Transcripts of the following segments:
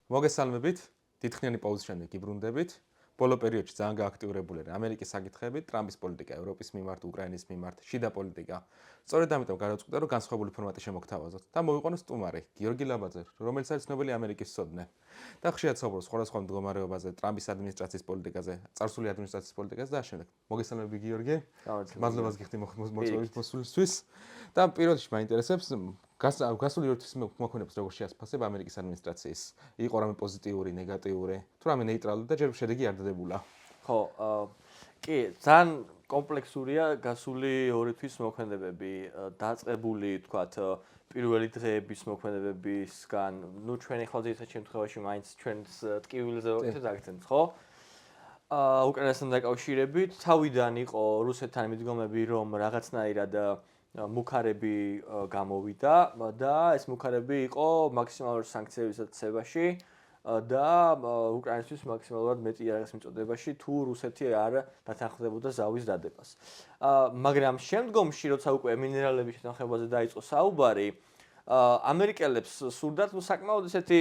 მოგესალმებით, დიდხნიანი პაუზის შემდეგ გიბრუნდებით. ბოლო პერიოდში ძალიან გააქტიურებული არის ამერიკის საკითხები, ტრამპის პოლიტიკა, ევროპის მიმართ, უკრაინის მიმართ, შიდა პოლიტიკა. სწორედ ამიტომ გადავწყვიტე, რომ განსხვავებული ფორმატი შემოგთავაზოთ და მოვიყვანოთ სტუმარი, გიორგი ლაბაძე, რომელიც არის ცნობილი ამერიკის სოდნე. და ხშირად საუბრობს სხვადასხვა მდგომარეობაზე, ტრამპის ადმინისტრაციის პოლიტიკაზე, წარსული ადმინისტრაციის პოლიტიკაზე და ამავდროულად. მოგესალმები გიორგი. მადლობას გიხდი მოწვევის მოსვლისთვის. და პირველ რიგში მაინტერესებს გასული ერთვის მოქმედებს როგორ შეასფასებ ამერიკის ადმინისტრაციის. იყო რამე პოზიტიური, ნეგატიური, თუ რამე ნეიტრალური და ჯერ შედეგი არ დადებულა. ხო, კი, ძალიან კომპლექსურია გასული ორი თვის მოქმედებები, დაწყებული, თქვათ, პირველი დღეების მოქმედებებისგან, ნუ ჩვენ ახლა ძირითადად შემთხვევაში მაინც ჩვენს ტკივილზე ვაკეთებთ აქცენტს, ხო? უკრაინასთან დაკავშირებით, თავიდან იყო რუსეთთან მიდგომები, რომ რაღაცნაირად მუქარები გამოვიდა და ეს მუქარები იყო მაქსიმალური სანქციების დაცემაში და უკრაინისთვის მაქსიმალურად მეტი იარაღის მიწოდებაში თუ რუსეთი არ დათანხმდებოდა ზავის დადებას. მაგრამ შემდგომში როცა უკვე მინერალების შეთანხმებაზე დაიწყო საუბარი, ამერიკელებს სურდათ საკმაოდ ესეთი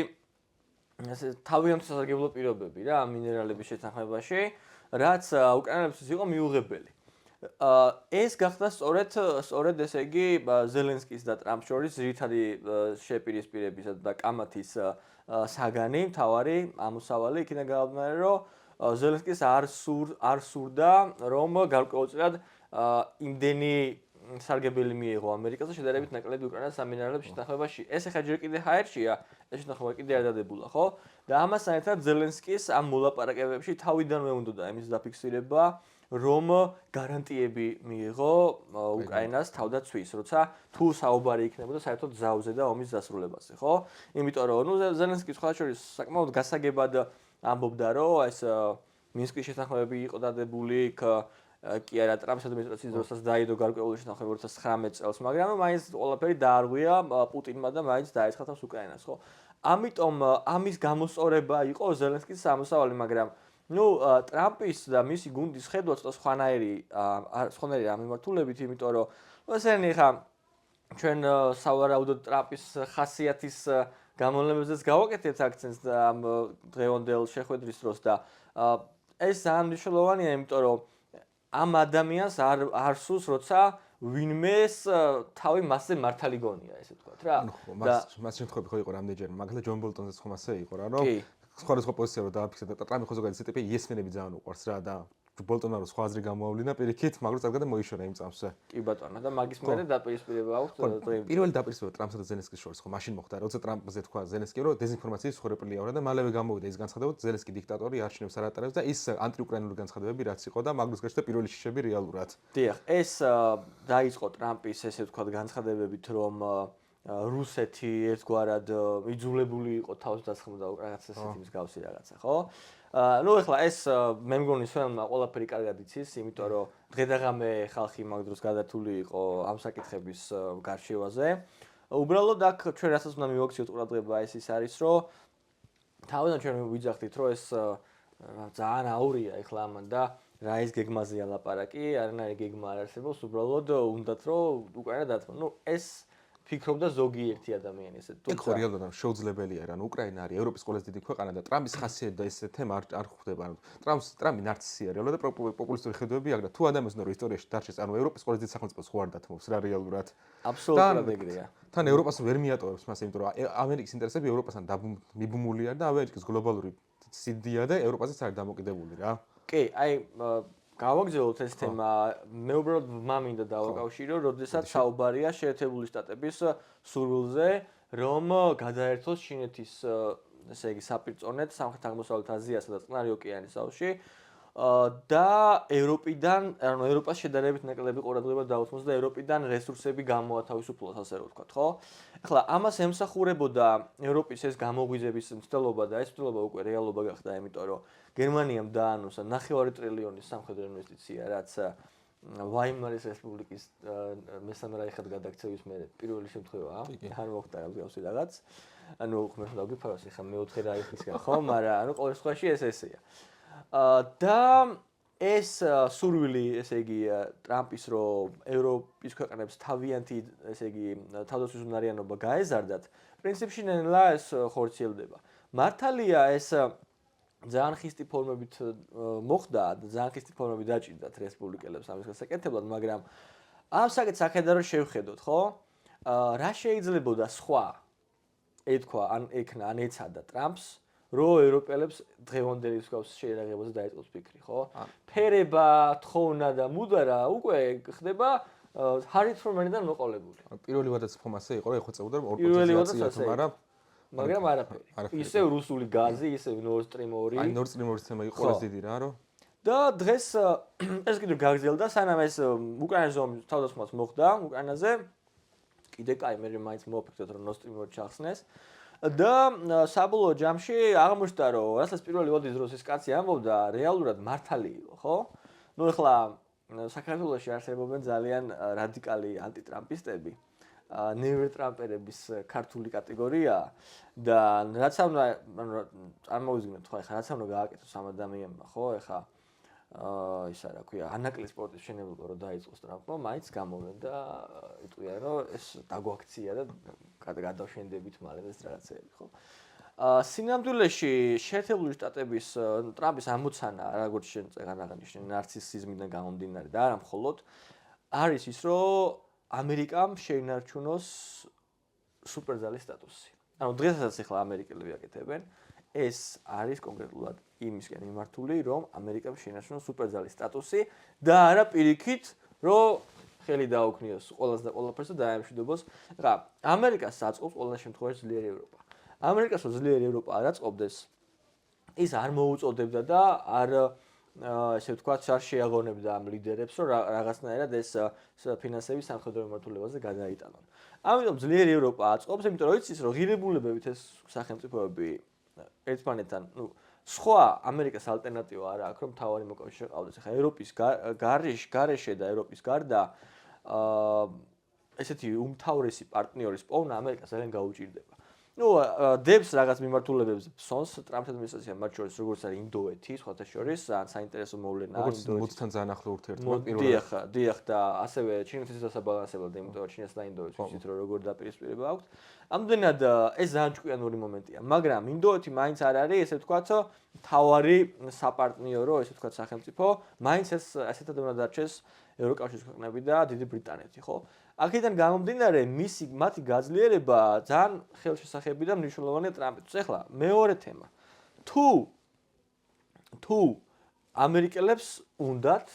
თავიანთი სასარგებლო პირობები რა მინერალების შეთანხმებაში, რაც უკრაინელებისთვის იყო მიუღებელი. ეს გახდა სწორედ ესე იგი ზელენსკის და ტრამპს შორის ძირითადი შეპირისპირებისა და კამათის საგანი, მთავარი ამოსავალი იქიდან გამომდინარე, რომ ზელენსკის არ სურდა, რომ გარკვეულწილად იმდენი სარგებელი მიიღო ამერიკას და შედარებით ნაკლები უკრაინას სამინერალების შეთანხმებაში. ეს ახლა ჯერ კიდე ჰაერშია, ეს შეთანხმება კიდე არ დადებულა, ხო? და ამასთან ერთად ზელენსკის ამ მოლაპარაკებებში თავიდანვე უნდოდა იმის დაფიქსირება, რომ გარანტიები მიიღო უკრაინას თავდაცვის, როცა თუ საუბარი იქნებოდა საერთოდ ზავზე და ომის დასრულებაზე, ხო? იმიტომ რომ ნუ ზელენსკი სხვა შორის საკმაოდ გასაგებად ამბობდა, რომ ეს მინსკის შეთანხმებები იყო დადებული, კი არა ტრამპის ადმინისტრაციის დროსაც დაიდო გარკვეული შეთანხმება 2019 წელს, მაგრამ მაინც ყველაფერი დაარღვია პუტინმა და მაინც დაეცხა თავს უკრაინას, ხო? ამიტომ ამის გამოსწორება იყო ზელენსკის სამოსავალი, მაგრამ ნუ ტრამპის და მისი გუნდის ხედვა ცოტა სხვანაირი ამ მიმართულებით, იმიტომ რომ ესენი ხა ჩვენ სავარაუდოდ ტრამპის ხასიათის გამონებებზეც გავაკეთებთ აქცენტს ამ დღევანდელ შეხვედრის დროს და ეს ძალიან მნიშვნელოვანია, იმიტომ რომ ამ ადამიანს არ სურს, როცა ვინმეს თავი მასზე მართალი გონია, ესე ვთქვათ რა. მას შემთხვევები ხო იყო რამდენჯერ, მაგალითად ჯონ ბოლტონზეც ხომ ასე იყო რა, რომ სხვადასხვა პოზიცია რო დააფიქსირდა და ტრამპი ხო ზოგადად ტიპი იესმენები ძალიან უყვარს რა და ბოლტონმა რო სხვა აზრი გამოავლინა პირიქით, მაგრამ წაგდა და მოიშორა იმ წამსზე. კი ბატონო, და მაგის მერე დაპირისპირება აქვს დღემდე. პირველი დაპირისპირება ტრამპსა და ზელენსკის შორის ხო მაშინ მოხდა, როცა ტრამპზე თქვა ზელენსკი, რომ დეზინფორმაციის ხორეპლიავრა და მალევე გამოვიდა ის განცხადება, რომ ზელენსკი დიქტატორი არჩევნებს არ ატარებს და ის ანტიუკრაინული განცხადებები რაც იყო და მაგლუს გაჩნდა პირველი შიშები რეალურად. დიახ, ეს დაიწყო ტრამპის ესე ვთქვათ განცხადებებით, რომ რუსეთი ერთგვარად იძულებული იყო თავს დასხმოდა უკრაინას ესეთი მსგავსი რაღაცა, ხო? ნუ ეხლა ეს მე მგონი სვენმა ყველაფერი კარგად იცის, იმიტომ რომ დღედაღამე ხალხი მაგ დროს გადართული იყო ამ საკითხების გარშევაზე. უბრალოდ აქ ჩვენ რასაც უნდა მივაქციოთ ყურადღება ის არის, რომ თავიდან ჩვენ ვიძახდით, რომ ეს ძალიან აურია ეხლა ამან და რა ის გეგმაზეა ლაპარაკი, არანაირი გეგმა არ არსებობს, უბრალოდ უნდათ რომ უკრაინა დათმო. ნუ ეს ფიქრობდა ზოგიერთი ადამიანი ესე თუმცა ხო რეალურად შეუძლებელია რა უკრაინა არის ევროპის ყველაზე დიდი ქვეყანა და ტრამპის ხასიათი და ეს თემა არ ხვდება ტრამპი ნარცისია რეალურად და პოპულისტური ხედვები აქვს და თუ ადამიანს ნორ ისტორიაში დარჩეს ანუ ევროპის ყველაზე დიდი სახელმწიფოს ხო არ დათმობს რა რეალურად აბსოლუტურად ეგრეა თან ევროპას ვერ მიატოვებს მას იმიტომ რომ ამერიკის ინტერესები ევროპასთან მიბმულია და ამერიკის გლობალური სიდია და ევროპაზეც არის დამოკიდებული რა კი აი გავაგზავნოთ ეს თემა, მე უბრალოდ მამინდა დავაკავშირო, როდესაც საუბარია შეერთებული შტატების სურვილზე, რომ გადაერთოს ჩინეთის, ესე იგი, საპირწონეთ სამხრეთ-აღმოსავლეთ აზიასა და წყნარი ოკეანის აუზში და ევროპიდან, ანუ ევროპას შედარებით ნაკლები ყურადღება დაუთმოს და ევროპიდან რესურსები გამოათავისუფლოს, ასე რომ ვთქვათ, ხო? ეხლა ამას ემსახურებოდა ევროპის ეს გამოღვიძების მცდელობა და ეს მცდელობა უკვე რეალობა გახდა, იმიტომ რომ გერმანიამ დაანონსა 9 ტრილიონის სამხედრო ინვესტიცია, რაც ვაიმარის რესპუბლიკის მესამე რაიხად გადაქცევის მერე პირველი შემთხვევაა. არ მოხდა რა მსგავსი რაღაც. ანუ ხმე დავგიფაროს ახლა მეოთხე რაიხისგან, ხო? მაგრამ ანუ ყოველ შემთხვევაში ეს ესეა. და ეს სურვილი, ესე იგი, ტრამპის რომ ევროპის ქვეყნებს თავიანთი, ესე იგი, თავდაცვის უნარიანობა გაეზარდათ, პრინციპში ნელა ეს ხორციელდება. მართალია ეს ძალიან ხისტი ფორმებით მოხდა და ძალიან ხისტი ფორმები დაჭირდათ რესპუბლიკელებს ამის გასაკეთებლად, მაგრამ ამ საკითხს ახედა რომ შევხედოთ, ხო? რა შეიძლებოდა სხვა ეთქვა ან ეკნა ან ეცადა ტრამპს რომ ევროპელებს დღევანდელი მსგავს შეერაღებაზე დაიწყოს ფიქრი, ხო? ფერება, თხოვნა და მუდარა უკვე ხდება ჰარი თრუმენიდან მოყოლებული. პირველი ვადაცფომ ასე იყო, რომ ეხვეწებოდა ორ პოზიციას, მაგრამ არაფერი. ისევ რუსული გაზი, ისევ Nord Stream 2. აი Nord Stream 2-ს თემა იყო ყველაზე დიდი რა, რომ და დღეს ეს კიდევ გაგრძელდა, სანამ ეს უკრაინის ომის თავდასხმაც მოხდა უკრაინაზე. კიდე კაი მე მაინც მოვაფიქრეთ რომ Nord Stream 2 ჩახსნეს. და საბოლოო ჯამში აღმოჩნდა რომ რასაც პირველი ვადის დროს ეს კაცი ამბობდა, რეალურად მართალი იყო, ხო? ნუ ეხლა საქართველოში არსებობენ ძალიან რადიკალი ანტიტრამპისტები. ნევერ ტრამპერების ქართული კატეგორია და რაც უნდა წარმოვიდგინოთ ხო ეხლა რაც უნდა გააკეთოს ამ ადამიანმა ხო ეხლა ისა რა ქვია ანაკლის სპორტის მშენებლობა რომ დაიწყოს ტრამპმა მაინც გამოვენ და იტყვიან რომ ეს დაგვაქცია და გადავშენდებით მალე ეს რაღაცეები ხო სინამდვილეში შეერთებული შტატების ტრამპის ამოცანა როგორც შენ წეგან აღნიშნე ნარცისიზმიდან გამომდინარე და არა მხოლოდ არის ის რომ ამერიკამ შეინარჩუნოს სუპერძალის სტატუსი. ანუ დღესაც ახლა ამერიკელები აკეთებენ, ეს არის კონკრეტულად იმისკენ მიმართული, რომ ამერიკამ შეინარჩუნოს სუპერძალის სტატუსი და არა პირიქით, რომ ხელი დაუქნიოს ყველას და ყველაფერს და დაემშვიდობოს. რა, ამერიკას აწყობს ყველა შემთხვევაში ძლიერი ევროპა. ამერიკას რო ძლიერი ევროპა არ აწყობდეს, ის არ მოუწოდებდა და არ ესე ვთქვათ, არ შეაღონებდა ამ ლიდერებს, რომ რაღაცნაირად ეს ფინანსები სამხედრო მიმართულებაზე გადაიტანონ. ამიტომ ძლიერი ევროპა აწყობს, იმიტომ რომ იცის, რომ ღირებულებებით ეს სახელმწიფოები ერთმანეთთან, ნუ სხვა ამერიკას ალტერნატივა არა აქვს, რომ თავარი მოკავშირე ყავდეს. ახლა ევროპის გარეშე და ევროპის გარდა ესეთი უმთავრესი პარტნიორის პოვნა ამერიკას ძალიან გაუჭირდება. ნუ დებს რაღაც მიმართულებებს სონს ტრამპის ადმინისტრაცია მათ შორის როგორც არის ინდოეთი, სხვათა შორის საინტერესო მოვლენაა ინდოეთი. მოძთან ძალიან ახლო ურთიერთობა პირველად. დიახ და ასევე ჩინეთის დასაბალანსებლად, იმიტომ რომ ჩინეთს და ინდოეთს ვიცით რომ როგორ დაპირისპირება აქვს. ამდენად ეს ძალიან ჭკვიანური მომენტია, მაგრამ ინდოეთი მაინც არ არის, ესე ვთქვათ, თავარი საპარტნიორო, ესე ვთქვათ, სახელმწიფო, მაინც ეს ასეთად უნდა დარჩეს ევროკავშირის ქვეყნები და დიდი ბრიტანეთი, ხო? აქედან გამომდინარე, მათი გაძლიერება ძალიან ხელშესახები და მნიშვნელოვანია ტრამპისთვის. ეხლა მეორე თემა. თუ ამერიკელებს უნდათ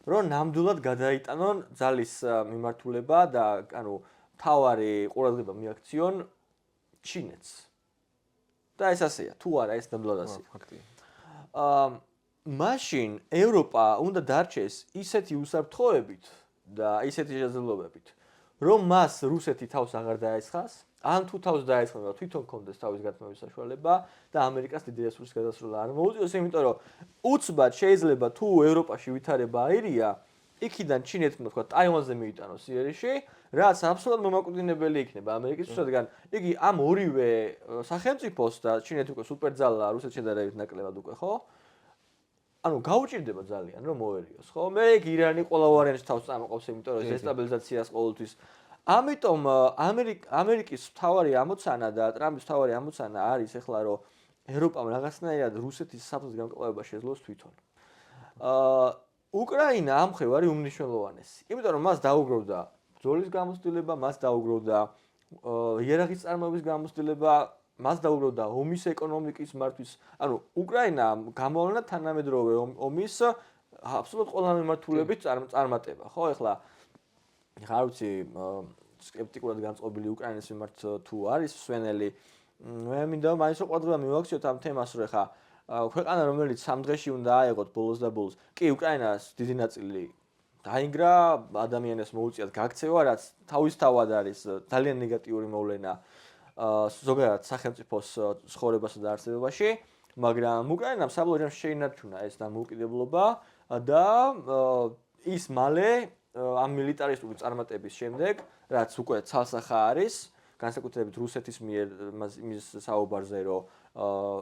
რომ ნამდვილად გადაიტანონ ძალის მიმართულება და ანუ თავარი ყურადღება მიაქციონ ჩინეთს. და ეს ასეა, თუ არა ეს ნამდვილად ასეა. ფაქტია. მაშინ ევროპა უნდა დარჩეს ისეთი უსაფრთხოებით და ისეთი შესაძლებლობებით, რომ მას რუსეთი თავს აღარ დაეცხას, ან თუ თავს დაეცხება, თვითონ კონდეს თავის გათმობის საშუალება და ამერიკას დიდი რესურსის გადასროლა არ მოუწიოს, იმიტომ რომ უცბად შეიძლება თუ ევროპაში ვითარება აირია, იქიდან ჩინეთმა თქვა ტაივანზე მიიტანოს იერიში, რაც აბსოლუტურად მომაკვდინებელი იქნება ამერიკისთვის, რადგან იგი ამ ორივე სახელმწიფოს და ჩინეთი უკვე სუპერძალა რუსეთს შედარებით ნაკლებად უკვე, ხო? ანუ გაუჭირდება ძალიან რომ მოერიოს, ხო? მე იქ ირანი ყველა ვარიანტს თავს წამოყავს, იმიტომ რომ დესტაბილიზაციას ყოველთვის. ამიტომ ამერიკის მთავარი ამოცანა და ტრამპის მთავარი ამოცანა არის ახლა რომ ევროპამ რაღაცნაირად რუსეთის საფრთხის გამკლავება შეძლოს თვითონ. უკრაინა ამ მხრივ არის უმნიშვნელოვანესი, იმიტომ რომ მას დაუგროვდა ბრძოლის გამოცდილება, მას დაუგროვდა იერარქიის წარმოების გამოცდილება, მას დაუგროვდა ომის ეკონომიკის მართვის, ანუ უკრაინა გამოავლინა თანამედროვე ომის აბსოლუტურად ყველა მიმართულებით წარმატება, ხო? ეხლა არ ვიცი სკეპტიკურად განწყობილი უკრაინის მიმართ თუ არის სვენელი, მე მინდა მაინც ყურადღება მივაქციოთ ამ თემას, რომ ეხლა ქვეყანა რომელიც 3 დღეში უნდა აეღოთ ბოლოს და ბოლოს, კი უკრაინას დიდი ნაწილი დაინგრა, ადამიანებს მოუწიათ გაქცევა, რაც თავისთავად არის ძალიან ნეგატიური მოვლენა ზოგადად სახელმწიფოს ცხოვრებასა და არსებობაში, მაგრამ უკრაინამ საბოლოო ჯამში შეინარჩუნა ეს დამოუკიდებლობა და ის მალე ამ მილიტარისტული წარმატების შემდეგ, რაც უკვე ცალსახა არის, განსაკუთრებით რუსეთის მიერ მის საუბარზე, რომ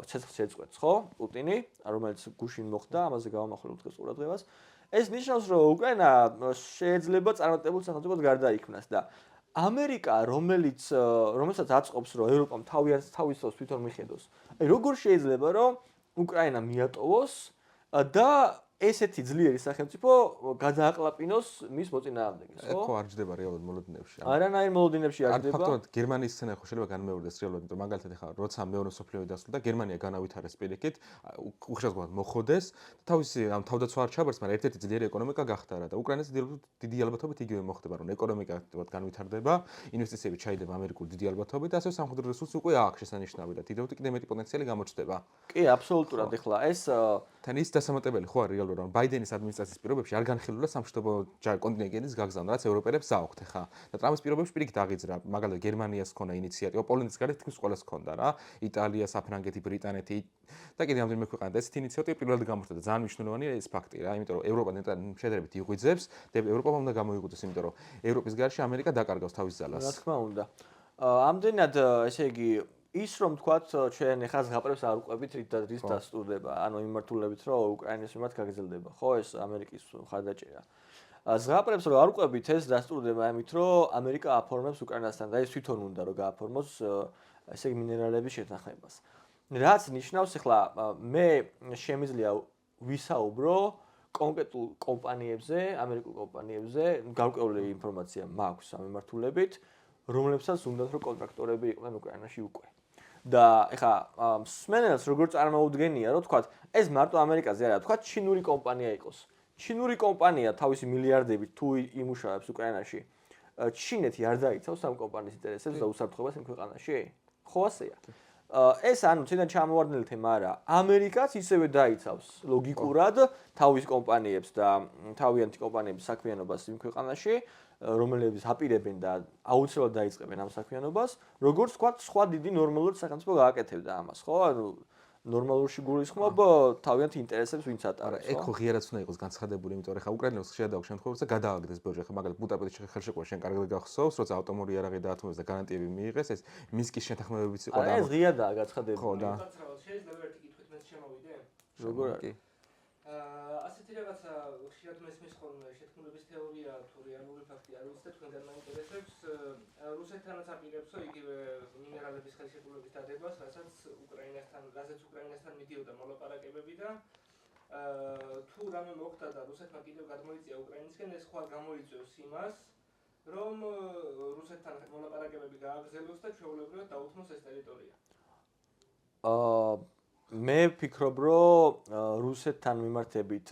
ცეცხლს შეწყვეტს, ხო, პუტინი, რომელიც გუშინ მოხდა, ამაზე გავამახვილებთ დღეს ყურადღებას. ეს ნიშნავს, რომ უკრაინა შეიძლება წარმატებულ სახელმწიფოდ გარდაიქმნას და ამერიკა, რომელსაც აწყობს, რომ ევროპამ თავის თავს თვითონ მიხედოს. აი როგორ შეიძლება, რომ უკრაინა მიატოვოს და ესეთი ძლიერი სახელმწიფო გადააყლაპინოს მის მოწინააღმდეგეს, ხო? ეხო არ ჯდება რეალურად მოლოდინებში. არანაირ მოლოდინებში არ არ ჯდება. ფაქტობრივად გერმანიის სცენა ხო შეიძლება განმეორდეს რეალურად, იმიტომ მაგალითად ეხლა როცა მეორე მსოფლიო ომი დასრულდა, გერმანია განავითარეს პირიქით, უხეშად მოხოდეს და თავისი ამ თავდაცვა არ ჩაბარს, მაგრამ ერთ-ერთი ძლიერი ეკონომიკა გახდა რა და უკრაინას დიდი ალბათობით იგივე მოხდება, რომ ეკონომიკა განვითარდება, ინვესტიციები ჩაიდება ამერიკულ დიდი ალბათობით და ასევე სამხედრო რესურსი უკვე აქვს შესანიშნავი და კიდევ მეტი პოტენციალი გამოჩნდება. კი, აბსოლუტურად. ეხლა ეს თან ის დასამატებელი ხო არის რეალურად, რომ ბაიდენის ადმინისტრაციის პირობებში არ განხილულა სამშვიდობო კონტინგენტის გაგზავნა, რაც ევროპელებს აუხთ ახლა. და ტრამპის პირობებში პირიქით აღიძრა, მაგალითად გერმანიას ქონა ინიციატივა, პოლონეთის გარეთ თითქმის ყველას ქონდა რა, იტალია, საფრანგეთი, ბრიტანეთი და კიდევ რამდენიმე ქვეყანა და ესეთი ინიციატივა პირველად გამოჩნდა და ძალიან მნიშვნელოვანია ეს ფაქტი რა, იმიტომ რომ ევროპა შედარებით იღვიძებს და ევროპამ უნდა გამოიღვიძოს, იმიტომ რომ ევროპის გარშე ამერიკა დაკარგავს თავის ძალას. რა თქმა უნდა. ამდენად ესე იგი ის რომ თქვათ ჩვენ ახლა ზღაპრებს არ უყვებით რის დასტურდება, ანუ იმართულებით რომ უკრაინის მიმართ გაგრძელდება, ხო ეს ამერიკის ხარდაჭერა. ზღაპრებს რომ არ უყვებით ეს დასტურდება ამით რომ ამერიკა აფორმებს უკრაინასთან და ის თვითონ უნდა რომ გააფორმოს ესე იგი მინერალების შეთანხმებას. რაც ნიშნავს ახლა მე შემიძლია ვისაუბრო კონკრეტულ კომპანიებზე, ამერიკულ კომპანიებზე, გარკვეული ინფორმაცია მაქვს ამ მიმართულებით, რომლებსაც უნდათ რომ კონტრაქტორები იყვნენ უკრაინაში უკვე. და ეხა მსმენელს როგორ წარმოუდგენია, რომ თქვათ, ეს მარტო ამერიკაზე არა, თქვათ ჩინური კომპანია იყოს. ჩინური კომპანია თავისი მილიარდებით თუ იმუშავებს უკრაინაში, ჩინეთი არ დაიცავს ამ კომპანიის ინტერესებს და უსაფრთხოებას იმ ქვეყანაში? ხო ასეა. ეს ანუ წინან ჩამოვარდნილი თემა არა. ამერიკაც ისევე დაიცავს ლოგიკურად თავის კომპანიებს და თავიანთი კომპანიების საქმიანობას იმ ქვეყანაში, რომლებიც აპირებენ და აუცილებლად დაიწყებენ ამ საქმიანობას, როგორც თქვა, სხვა დიდი ნორმალური სახელმწიფო გააკეთებდა ამას, ხო? ანუ ნორმალურში გულისხმობ თავიანთი ინტერესებს ვინც ატარებს, ხო? ეგ ხო ღიარაც უნდა იყოს განცხადებული, იმიტომ რომ ხა უკრაინელს შეადაქვს შემთხვევაში და გადააგდეს ბევრი. ხა მაგალითად ბუდაპეშტში ხელშეკრულება შენ კარგად გახსოვს, როცა ავტომობილი იარაღი დაათმევეს და გარანტიები მიიღეს, ეს მისკის შეთანხმებებიც იყო და ეს ღიადაა გაცხადებული. ხო და შეიძლება ერთი კითხვით მე შემოვიდე? როგორ არის? ასეთი რაღაცა ხშირად მესმის ხოლმე შეთქმულების თეორია თუ რეალური ფაქტი არ ვიცი და თქვენგან მაინტერესებს რუსეთთანაც აპირებს იგივე მინერალების ხელშეკრულების დადებას, რასაც უკრაინასთან მიდიოდა მოლაპარაკებები და თუ რამე მოხდა და რუსეთმა კიდევ გადმოიწია უკრაინისკენ, ეს ხვალ გამოიწვევს იმას, რომ რუსეთთან მოლაპარაკებები გააგრძელოს და ჩვეულებრივად დაუთმოს ეს ტერიტორია. მე ვფიქრობ, რომ რუსეთთან მიმართებით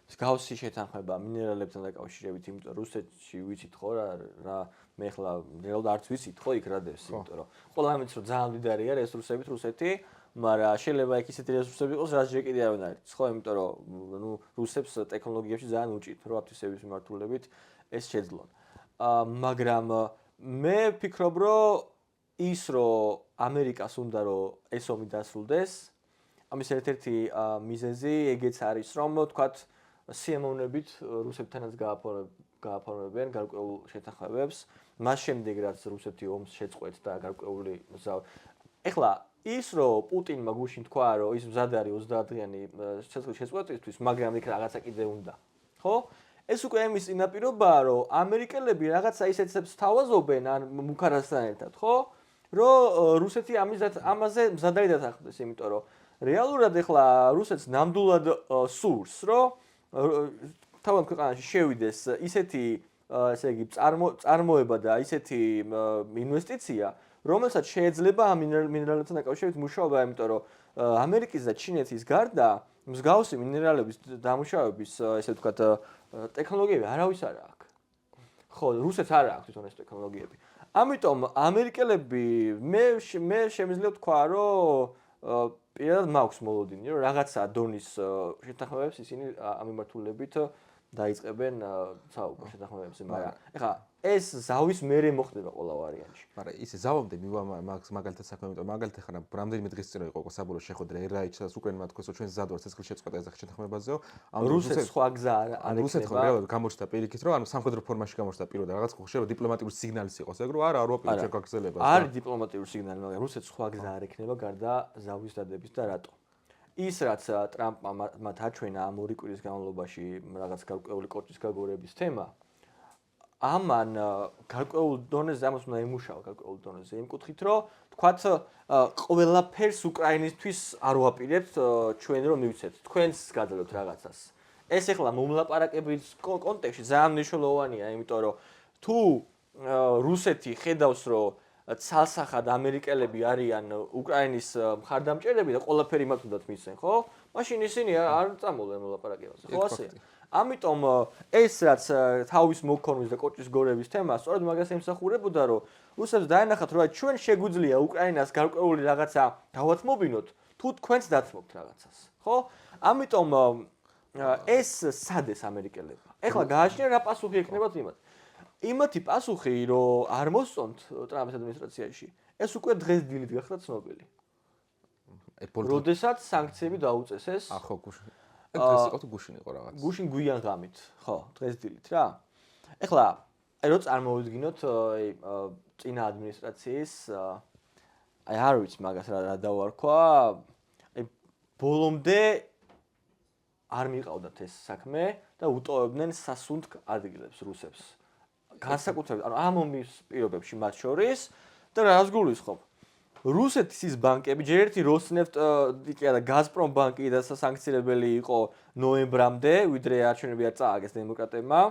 მსგავსი შეთანხმება მინერალებთან დაკავშირებით, იმიტომ რომ რუსეთში ვიცით ხო რა მე ხლა რეალურად არც ვიცით ხო იქ რა დევს, იმიტომ რომ ყველამ იცის რომ ძალიან მდიდარია რესურსებით რუსეთი, მაგრამ შეიძლება იქ ისეთი რესურსები იყოს, რაც ჯერ კიდევ არ არის, ხო, იმიტომ რომ ნუ რუსებს ტექნოლოგიებში ძალიან უჭირთ, რომ აფთისების მიმართულებით ეს შეძლონ. მაგრამ მე ვფიქრობ, რომ ის რომ ამერიკას უნდა რომ ეს ომი დასრულდეს, ამის ერთ-ერთი მიზეზი ეგეც არის, რომ თქვათ სიამოვნებით რუსებთანაც გააფორმებენ გარკვეულ შეთანხმებებს, მას შემდეგ რაც რუსეთი ომს შეწყვეტს და გარკვეული ეხლა ის რომ პუტინმა გუშინ თქვა, რომ ის მზად არის 30 დღიანი შეწყვეტისთვის, მაგრამ იქ რაღაცა კიდე უნდა. ხო? ეს უკვე ამის წინაპირობაა, რომ ამერიკელები რაღაცა ისეთებს თავაზობენ ან მუქარასთან ერთად, ხო? რომ რუსეთი ამაზე მზად არის დათანხმდეს, იმიტომ რომ რეალურად ეხლა რუსეთს ნამდვილად სურს, რომ თავად ქვეყანაში შევიდეს ისეთი, ესე იგი, წარმოება და ისეთი ინვესტიცია, რომელსაც შეიძლება ამ მინერალებთან დაკავშირებით მუშაობა, იმიტომ რომ ამერიკის და ჩინეთის გარდა მსგავსი მინერალების დამუშავების, ესე ვთქვათ, ტექნოლოგიები არავის არ აქვს. ხო, რუსეთს არ აქვს თვითონ ეს ტექნოლოგიები. ამიტომ ამერიკელები მე შემიძლია ვთქვა, რომ პირადად მაქვს მოლოდინი, რომ რაღაცა დონის შეთანხმებებს ისინი ამ მიმართულებით დაიწყებენ საუბარ შეთანხმებებზე, მაგრამ ეხლა ეს ზავის მერე მოხდება ყველა ვარიანტში. მაგრამ ისე ზავამდე მივა მაგალითად საქმე, იმიტომ მაგალითად ხარ რამდენიმე დღის წინ იყო საბოლოო შეხვედრა ერაიჩს და უკრაინმა თქვეს, რომ ჩვენ ზად ვართ ცეცხლის შეწყვეტაზე და შეთანხმებაზეო. რუსეთს სხვა გზა არ არის. რუსეთს ხო რეალურად გამოჩნდა პირიქით, რომ ანუ სამხედრო ფორმაში გამოჩნდა პიროდა რაღაც ხშირად დიპლომატიური სიგნალის იყოს, ეგ რომ არა უაპირო ჩვენ გაგრძელებას. არის დიპლომატიური სიგნალი, მაგრამ რუსეთს სხვა გზა არ ექნება გარდა ზავის დადების და რატო? ის რაც ტრამპმა მათ აჩვენა ამ 2 კვირის განმავლობაში რაღაც გარკვეული კოჭის გაგორების თემა, ამან გარკვეულ დონეზე ამას უნდა ემუშავა გარკვეულ დონეზე იმ კუთხით რომ თქვათ ყველაფერს უკრაინისთვის არ ვაპირებთ ჩვენ რომ მივცეთ თქვენს გადაძლევთ რაღაცას ეს ახლა მომლაპარაკების კონტექსტში ძალიან მნიშვნელოვანია იმიტომ რომ თუ რუსეთი ხედავს რომ ცალსახად ამერიკელები არიან უკრაინის მხარდამჭერები და ყველაფერი მათ უნდათ მისცენ ხო მაშინ ისინი არ წამოვლენ მოლაპარაკებაზე ხო ასეა ამიტომ ეს რაც თავის მოქონვის და კოჭის გორების თემა სწორედ მაგას ემსახურებოდა რომ რუსებს დაენახათ რომ ჩვენ შეგვიძლია უკრაინას გარკვეული რაღაცა დავათმობინოთ თუ თქვენც დათმობთ რაღაცას ხო ამიტომ ეს სადეს ამერიკელებმა ეხლა გააჩნია რა პასუხი ექნებათ იმათი პასუხი რომ არ მოსწონთ ტრამპის ადმინისტრაციაში ეს უკვე დღეს დილით გახდა ცნობილი როდესაც სანქციები დაუწეს ეს ახო დღეს იყო თუ გუშინ იყო რაღაც გუშინ გვიან ღამით ხო დღეს დილით რა ეხლა რო წარმოვიდგინოთ წინა ადმინისტრაციის აი არ ვიცი მაგას რა დავარქვა აი ბოლომდე არ მიყავდათ ეს საქმე და უტოვებდნენ სასუნთქ ადგილებს რუსებს განსაკუთრებით ანუ ამ ომის პირობებში მათ შორის და რას გულისხმობ რუსეთის ის ბანკები ჯერ ერთი როსნეფტი და გაზპრომ ბანკი და სასანქციებელი იყო ნოემბრამდე ვიდრე არჩევნები არ წააგეს დემოკრატებმა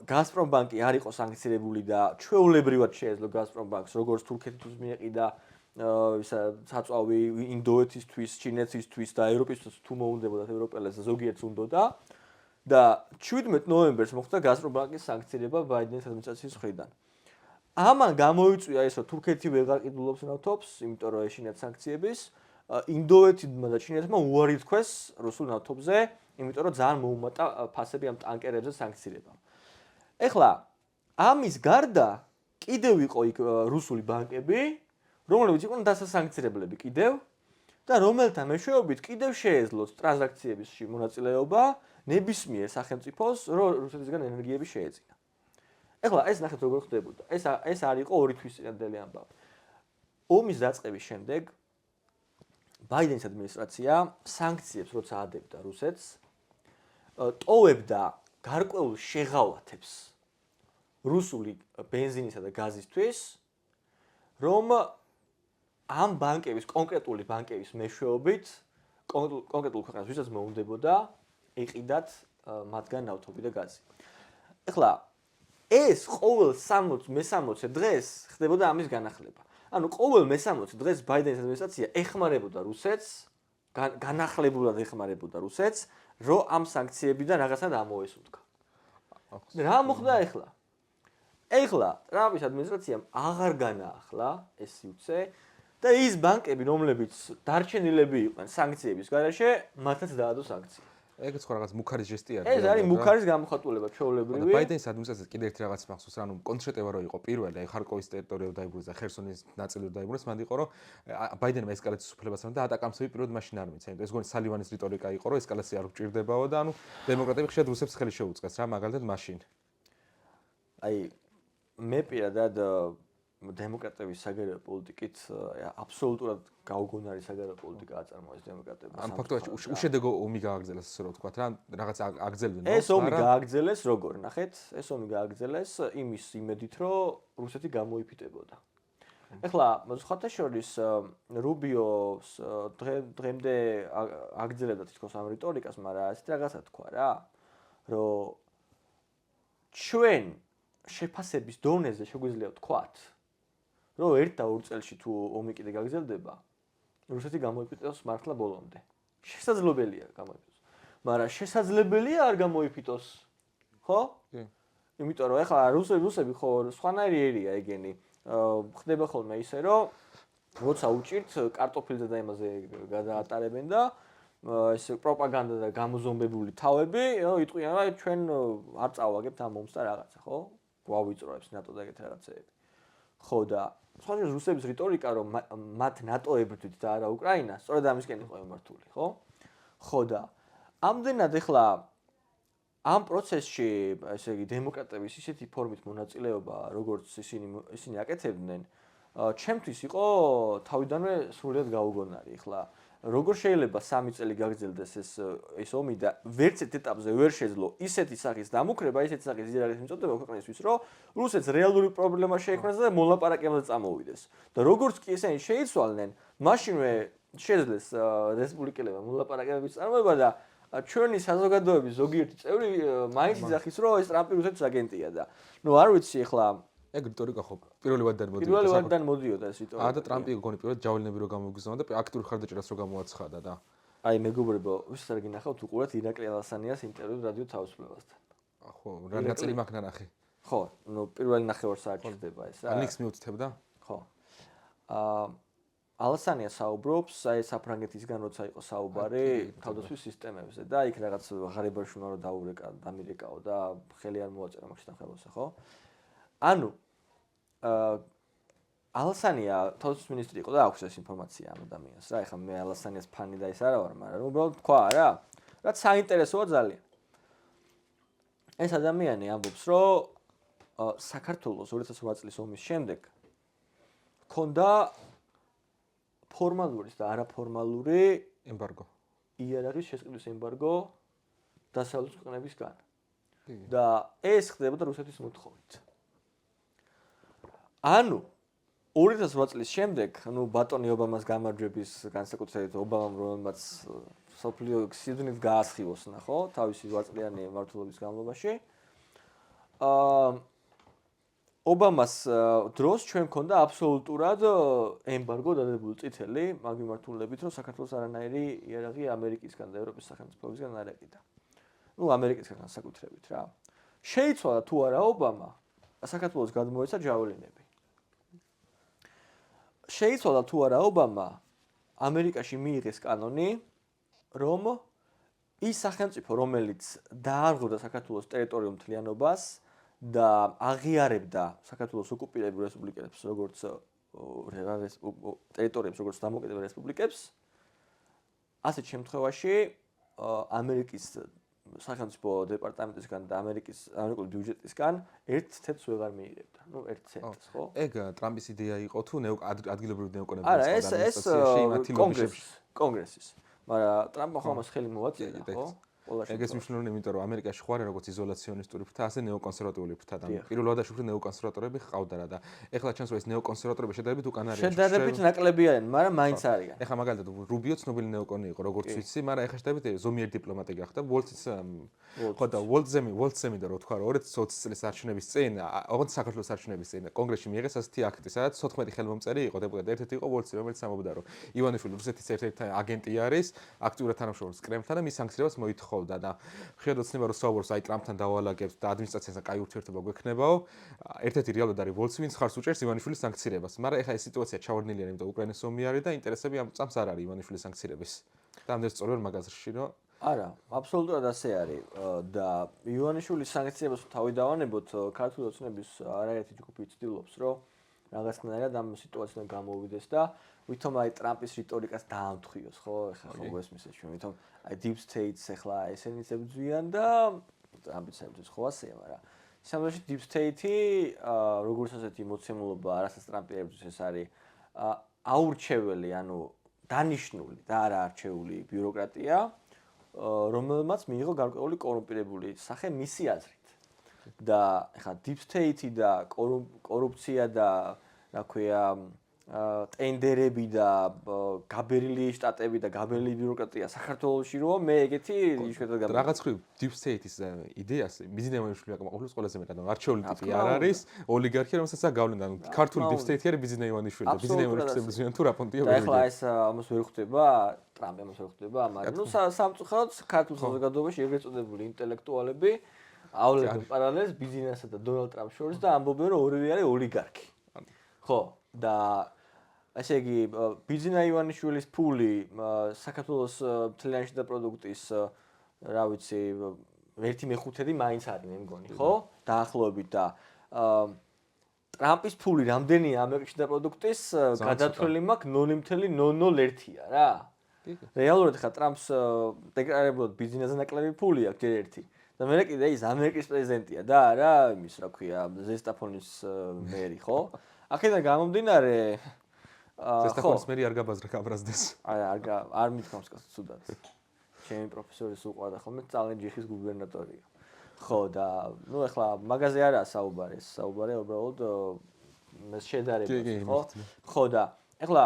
გაზპრომ ბანკი არ იყო სანქცირებული და ჩვეულებრივად შეეძლო გაზპრომ ბანკს როგორც თურქეთთვის მიეყიდა ისა საწვავი ინდოეთისთვის, ჩინეთისთვის და ევროპისთვის თუ მოუნდებოდათ ევროპელებს ზოგიერთს უნდოდა და 17 ნოემბერს მოხდა გაზპრომ ბანკის სანქცირება ბაიდენის ადმინისტრაციის მხრიდან. ამან გამოიწვია ეს რომ თურქეთი ვეღარ ყიდულობს ნავთობს, იმიტომ რომ ეშინათ სანქციების, ინდოეთმა და ჩინეთმა უარი თქვეს რუსულ ნავთობზე, იმიტომ რომ ძალიან მოუმატა ფასები ამ ტანკერებზე სანქცირებამ. ეხლა ამის გარდა კიდევ იყო იქ რუსული ბანკები, რომლებიც იყვნენ დასასანქცირებლები კიდევ და რომელთა მეშვეობით კიდევ შეეძლოთ ტრანზაქციებში მონაწილეობა ნებისმიერ სახელმწიფოს, რომ რუსეთისგან ენერგიები შეეძინა. ეხლა ეს ნახეთ როგორ ხდებოდა. ეს არ იყო ორი თვის წინანდელი ამბავი. ომის დაწყების შემდეგ ბაიდენის ადმინისტრაცია სანქციებს როცა ადებდა რუსეთს, ტოვებდა გარკვეულ შეღავათებს რუსული ბენზინისა და გაზისთვის, რომ ამ ბანკების კონკრეტული ბანკების მეშვეობით კონკრეტულ ქვეყანას ვისაც მოუნდებოდა ეყიდათ მათგან ნავთობი და გაზი. ეხლა ეს ყოველ 60-მე-60 დღეს ხდებოდა ამის განახლება. ანუ ყოველ მე-60 დღეს ბაიდენის ადმინისტრაცია ეხმარებოდა რუსეთს, განახლებულად ეხმარებოდა რუსეთს, რომ ამ სანქციებიდან რაღაცა ამოესუნთქა. რა მოხდა ეხლა? ეხლა ტრამპის ადმინისტრაციამ აღარ განაახლა ეს სივრცე და ის ბანკები, რომლებიც დარჩენილები იყვნენ სანქციების გარეშე, მათაც დაადო სანქცია. ეგეც ხო რაღაც მუქარის ჟესტი არის. ეს არის მუქარის გამოხატულება ჩვეულებრივი. ბაიდენის ადმინისტრაციას კიდევ ერთი რაღაც მახსოვს, ანუ კონკრეტება რო იყო პირველი, აი ხარკოვის ტერიტორიაზე დაიბრუნეს და ხერსონის ნაწილი დაიბრუნეს, მანდ იყო რომ ბაიდენმა ესკალაციის უფლებას ამდა და ატაკამსები პირველად მაშინ არ მიცა. ეს გონი სალივანის რიტორიკა იყო, რომ ესკალაცია არ გჭირდებაო და ანუ დემოკრატები ხშირად რუსებს ხელი შეუწყეს რა, მაგალითად მაშინ. აი მე პირადად დემოკრატების საგარეო პოლიტიკით აბსოლუტურად გაუგონარი საგარეო პოლიტიკა აწარმოეს დემოკრატებმა. ამ ფაქტობრივად უშედეგო ომი გააგრძელეს, ასე რომ ვთქვათ რა, რაღაც აგრძელებდნენ. ეს ომი გააგრძელეს როგორ, ნახეთ, ეს ომი გააგრძელეს იმის იმედით, რომ რუსეთი გამოიფიტებოდა. ეხლა სხვათა შორის რუბიოს დღემდე აგრძელებდა თითქოს ამ რიტორიკას, მაგრამ ესეთ რაღაცა თქვა რა, რომ ჩვენ შეფასების დონეზე შეგვიძლია ვთქვათ, რომ 1 და 2 წელში თუ ომი კიდე გაგრძელდება, რუსეთი გამოიფიტოს მართლა ბოლომდე. შესაძლებელია გამოიფიტოს. მაგრამ შესაძლებელია არ გამოიფიტოს. ხო? კი. იმიტომ რომ ეხლა რუსები ხო სხვანაირი ერია ეგენი. ხდება ხოლმე ისე, რომ როცა უჭირთ კარტოფილზე და იმაზე გადაატარებენ და ეს პროპაგანდა და გამოზომბებული თავები, იტყვიან რა ჩვენ არ წავაგებთ ამ ომს და რაღაცა, ხო? გვავიწროებს ნატო და ეგეთ რაღაცეები. ხო და სხვათა რუსების რიტორიკა რომ მათ ნატოებრთვით და არა უკრაინა, სწორედ ამისკენ იყო მიმართული, ხო? ხო და ამდენად ეხლა ამ პროცესში, ესე იგი დემოკრატების ისეთი ფორმით მონაწილეობა, როგორც ისინი აკეთებდნენ, ჩემთვის იყო თავიდანვე სრულიად გაუგონარი. ეხლა როგორ შეიძლება 3 წელი გაგრძელდეს ეს ომი და ვერც ერთ ეტაპზე ვერ შეძლო ისეთი სახის დამუქრება, ისეთი სახის იზრაელის მიწოდება ქვეყნისთვის, რომ რუსეთს რეალური პრობლემა შეექმნას და მოლაპარაკებაზე წამოვიდეს. და როგორც კი ესენი შეიცვალნენ, მაშინვე შეძლეს რესპუბლიკელებმა მოლაპარაკებების წარმოება და ჩვენი საზოგადოების ზოგიერთი წევრი მაინც იძახის, რომ ეს ტრამპი რუსეთის აგენტია და ნუ არ ვიცი ეხლა ეგ რიტორიკა ხო პირველი ვადიდან მოდიოდა. პირველი ვადიდან მოდიოდა ეს რიტორიკა. და ტრამპი გონი პირველად ჯავლენები რო გამოგიზავნა და აქტიური ხარდაჭერას რო გამოაცხადა და აი მეგობრებო, ვისაც არ გინახავთ უყურეთ ირაკლი ალასანიას ინტერვიუ რადიო თავისუფლებასთან. ხო, რა ნაწილი მაგ ნახე. ხო, ნუ პირველი ნახევარ-საათი ხდება ეს რა. ნიქს მიუწითებდა? ხო. ალასანია საუბრობს აი საფრანგეთისგან როცა იყო საუბარი თავდაცვის სისტემებზე და იქ რაღაც ღარიბარში უნდა რომ დაურეკა დამირეკაო და ხელი არ მოაწერა მაგ შეთანხმებაზე, ხო? ანუ ალასანია თავდაცვის მინისტრი იყო და აქვს ეს ინფორმაცია ამ ადამიანს რა. ეხლა მე ალასანიას ფანი და ის არა ვარ, მაგრამ უბრალოდ თქვა რა. რაც საინტერესოა ძალიან. ეს ადამიანი ამბობს, რომ საქართველოს 2008 წლის ომის შემდეგ ჰქონდა ფორმალური და არაფორმალური ემბარგო. იარაღის შესყიდვის ემბარგო დასავლეთის ქვეყნებისგან. და ეს ხდებოდა რუსეთის მოთხოვნით. ანუ 2008 წლის შემდეგ, ანუ ბატონი ობამას გამარჯვების განსაკუთრებით ობამამ რომელმაც სოფლიო სიდნით გაასხივოსნა, ხო, თავისი 8 წლიანი მმართველობის განმავლობაში. ობამას დროს ჩვენ მქონდა აბსოლუტურად ემბარგო დადებული წითელი მაგ მიმართულებით, რომ საქართველოს არანაირი იარაღი ამერიკისგან და ევროპის სახელმწიფოებისგან არ ეყიდა. ნუ ამერიკისგან განსაკუთრებით რა. შეიცვალა თუ არა ობამა, საქართველოს გადმოეცა ჯაველინები. შეიცვალა თუ არა ობამა, ამერიკაში მიიღეს კანონი, რომ ის სახელმწიფო, რომელიც დაარღვევდა საქართველოს ტერიტორიულ მთლიანობას და აღიარებდა საქართველოს ოკუპირებულ რესპუბლიკებს, როგორც ტერიტორიებს, როგორც დამოუკიდებელ რესპუბლიკებს, ასეთ შემთხვევაში ამერიკის სახელმწიფო დეპარტამენტისგან და ამერიკული ბიუჯეტისგან 1 ცენტს ვეღარ მიიღებდა. ნუ 1 ცენტს, ხო? ეგ ტრამპის იდეა იყო თუ ადგილობრივი ნეოკონები არა, ეს კონგრესის. მაგრამ ტრამპმა ხომ ხელი მოაწია, ხო? ეგეც მნიშვნელოვანია, იმიტომ რომ ამერიკაში ხوار როგორც იზოლაციონისტური ფრთა, ასე ნეოკონსერვატიული ფრთა და პირველადაც უფრო ნეოკონსერვატორები ჰყავდა რა და ეხლა ჩანს რომ ეს ნეოკონსერვატორები შედარებით უკან არიან. შედარებით ნაკლები არიან, მაგრამ მაინც არიან. ეხლა მაგალითად რუბიო ცნობილი ნეოკონი იყო, როგორც ვიცი, მაგრამ ეხლა შედარებით ზომიერი დიპლომატი გახდა. ვოლციც ხო და ვოლცემი და რო თქვა რომ 2020 წლის არჩევნების წინ, ოღონდ საქართველოს არჩევნების წინ კონგრესში მიიღეს ასეთი აქტი, სადაც 14 ხელმომწერი იყო დეპუტატი. ერთ-ერთი იყო ვოლცი, რომელიც ამბობდა რომ ივანიშვილი რუსეთის ერთ-ერთი აგენტი არის, აქტიურად თანამშრომლობს კრემლთან და მის სანქციებს მოითხოვდა და ხშირად ოცნება რომ საუბრობს აი ტრამპთან დავალაგებს და ადმინისტრაციასთან კაი ურთიერთობა გვექნებაო. ერთ-ერთი რეალურად არის ვოლცი, ვინც ხარს უჭერს ივანიშვილის სანქციებას. მაგრამ ეხლა ეს სიტუაცია ჩავარდნილია, იმიტომ უკრაინის ომი არის და ინტერესები ამ წამს არ არის ივანიშვილის სანქციების. და ამდენ სწორედ მაგაზრში რომ არა, აბსოლუტურად ასე არის და ივანიშვილის სანქციებას თავი დავანებოთ, ქართული ოცნების არაერთი ჯგუფი ცდილობს, რომ რაღაცნაირად ამ სიტუაციიდან გამოვიდეს და ვითომ აი ტრამპის რიტორიკას დაამთხიოს, ხო? ეხლა ხო გვესმის ეს ჩვენ, ვითომ აი deep states ეხლა ესენიც ებრძვიან და ტრამპიც ებრძვის ხო ასეა, მაგრამ სამშობლოში deep state-ი როგორც ასეთი მოცემულობა არასაც ტრამპი ებრძვის, ეს არის აურჩეველი, ანუ დანიშნული და არა არჩეული ბიუროკრატია, რომელმაც მიიღო გარკვეული კორუმპირებული სახე მისი აზრით. და ეხლა deep state-ი და კორუფცია და რა ქვია ტენდერები და გაბერილი შტატები და გაბერილი ბიუროკრატია საქართველოში რო მე ეგეთი იშვიათად გამიგე. რაღაც ხრი deep state-ის იდეას ბიზნესმენები აკმაყოფილებს ყველაზე მეტად. არჩეული ტიპი არ არის, ოლიგარქია, რომელსაც აგავლენდა. ქართული deep state-ი არის ბიზნესმენიშვილი და ბიზნესმენებს ზიან თუ რა პონტია ვერ. და ეხლა ეს ამას ვერ ხვდება, ტრამპი ამას ვერ ხვდება, მაგრამ ნუ სამწუხაროდ ქართულ საზოგადოებაში ეგრეთ წოდებული ინტელექტუალები ავლებენ პარალელს ბიზნესსა და დონალდ ტრამპს შორის და ამბობენ რომ ორივე არის ოლიგარქი. ხო, და ესე იგი ბიზნა ივანიშვილის ფული საქართველოს მთლიანი შიდა პროდუქტის რა ვიცი 1/5 მაინც არის მე მგონი, ხო? დაახლოებით და ტრამპის ფული რამდენია ამერიკის შიდა პროდუქტის გადათვლილი მაქვს 0.001-ია რა. რეალურად ხა ტრამპს დეკლარირებულად ბიზნესზე ნაკლები ფული აქვს ჯერ ერთი. და მე კიდე ის ამერიკის პრეზიდენტია და არა იმის რა ქვია ზესტაფონის მერი, ხო? აქედან გამომდინარე ზესტაფონის მერი არ გაბაზრდა გაბრაზდეს. არ მithავს კაცს ცუდად. ჩემი პროფესორის უყვარდა ხოლმე ძალიან ჯიხის გუბერნატორია. ხო და ნუ ეხლა მაგაზე არაა საუბარი, საუბარი უბრალოდ შედარებაზე, ხო? ხო და ეხლა